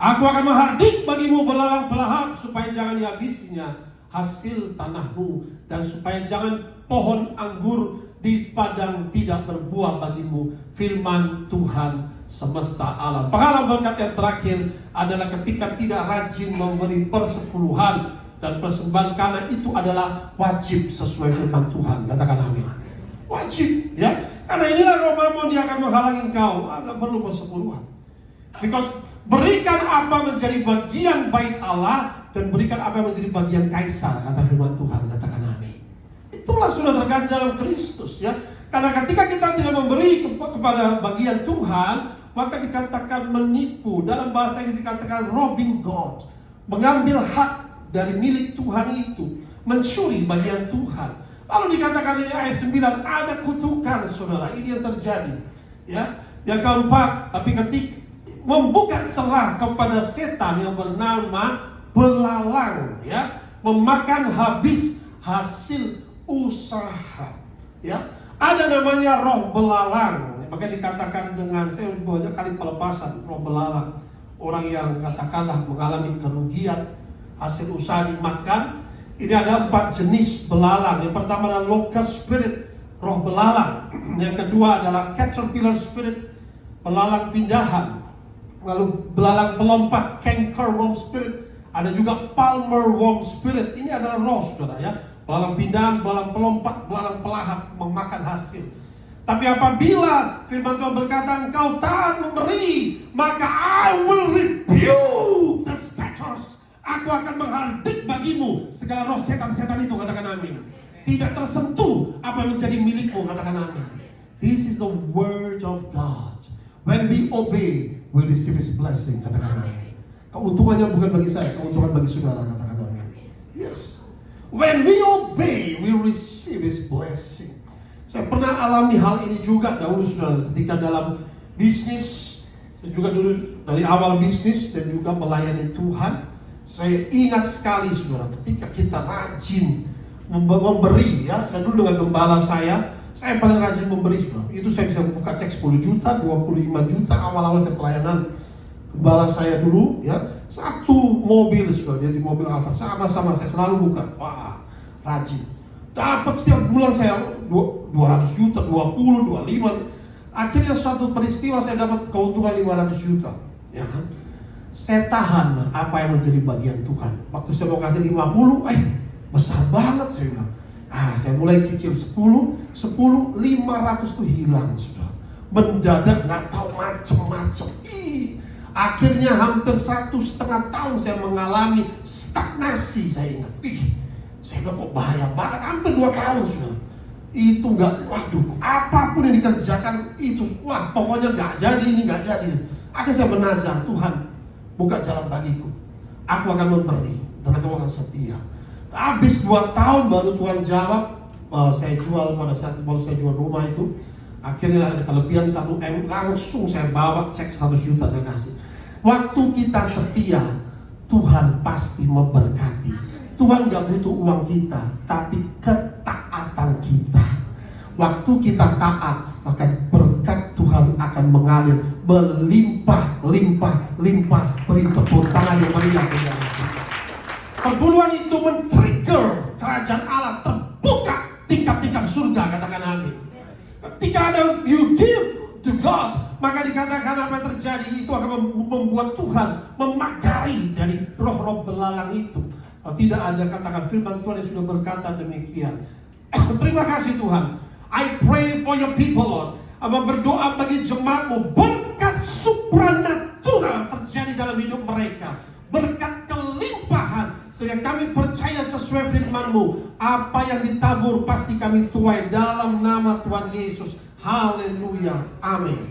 Aku akan menghardik bagimu belalang pelahap, supaya jangan dihabisinya hasil tanahmu, dan supaya jangan pohon anggur di padang tidak berbuah bagimu. Firman Tuhan semesta alam. Pahala berkat yang terakhir adalah ketika tidak rajin memberi persepuluhan dan persembahan, karena itu adalah wajib sesuai firman Tuhan. Katakan amin. Wajib, ya. Karena inilah roh mamon, dia akan menghalangi engkau. Enggak perlu persepuluhan. Because berikan apa menjadi bagian bait Allah, dan berikan apa menjadi bagian kaisar, kata firman Tuhan. Katakan amin. Itulah sudah terkasih dalam Kristus, ya. Karena ketika kita tidak memberi kepada bagian Tuhan, maka dikatakan menipu. Dalam bahasa Inggris dikatakan robbing God, mengambil hak dari milik Tuhan itu, mencuri bagian Tuhan. Lalu dikatakan di ayat 9, ada kutukan, saudara. Ini yang terjadi, ya. Yang keempat, tapi ketika membuka celah kepada setan yang bernama belalang, ya, memakan habis hasil usaha, ya. Ada namanya roh belalang, maka dikatakan dengan, saya banyak kali pelepasan roh belalang. Orang yang katakanlah mengalami kerugian, hasil usaha dimakan. Ini ada 4 jenis belalang. Yang pertama adalah locust spirit, roh belalang. Yang kedua adalah caterpillar spirit, belalang pindahan. Lalu belalang pelompat, cankerworm spirit. Ada juga palmer worm spirit. Ini adalah roh, saudara, ya. Belalang pindahan, belalang pelompat, belalang pelahap, memakan hasil. Tapi apabila firman Tuhan berkata engkau taat memberi, maka I will rebuke the scatters. Aku akan menghardik bagimu segala roh setan-setan itu. Katakan amin. Tidak tersentuh apa yang menjadi milikmu. Katakan amin. This is the word of God. When we obey, we receive His blessing. Katakan amin. Keuntungannya bukan bagi saya, keuntungan bagi saudara. Katakan amin. Yes. When we obey, we receive His blessing. Saya pernah alami hal ini juga dahulu, saudara, ketika dalam bisnis. Saya juga dulu dari awal bisnis dan juga melayani Tuhan. Saya ingat sekali, saudara, ketika kita rajin memberi, ya. Saya dulu dengan gembala saya paling rajin memberi, saudara. Itu saya bisa buka cek 10 juta, 25 juta awal-awal saya pelayanan. Gembala saya dulu, ya, 1 mobil, saudara, dia di mobil Alfa, sama-sama saya selalu buka. Wah, rajin. Dapat setiap bulan saya 200 juta, 20, 25. Akhirnya suatu peristiwa saya dapat keuntungan 500 juta, ya kan? Saya tahan apa yang menjadi bagian Tuhan. Waktu saya mau kasih 50, besar banget, saya bilang. Saya mulai cicil 10, 500 tuh hilang, sudah. Mendadak nggak tahu macem-macem. Akhirnya hampir 1,5 tahun saya mengalami stagnasi, saya ingat. Saya bilang kok bahaya banget, hampir 2 tahun sudah. Itu nggak, waduh, apapun yang dikerjakan itu, wah pokoknya nggak jadi, ini nggak jadi. Akhirnya saya menazar, Tuhan, buka jalan bagiku. Aku akan memberi dan aku akan setia. Habis 2 tahun baru Tuhan jawab. Saya jual pada saat baru saya jual rumah itu. Akhirnya ada kelebihan 1 M, langsung saya bawa cek 100 juta saya kasih. Waktu kita setia, Tuhan pasti memberkati. Tuhan gak butuh uang kita, tapi ketaatan kita. Waktu kita taat, maka berkat Tuhan akan mengalir berlimpah-limpah. Beri tepuk tangan yang meriah. Perburuan itu men-trigger kerajaan Allah terbuka tingkap-tingkap surga. Katakan amin. Ketika ada you give to God, maka dikatakan apa yang terjadi itu akan membuat Tuhan memagari dari roh-roh belalang itu. Tidak ada, katakan firman Tuhan yang sudah berkata demikian. Terima kasih Tuhan. I pray for your people, Lord. Berdoa bagi jemaatmu, berkat supranatural terjadi dalam hidup mereka, berkat kelimpahan, sehingga kami percaya sesuai firman-Mu, apa yang ditabur pasti kami tuai dalam nama Tuhan Yesus. Haleluya, amin.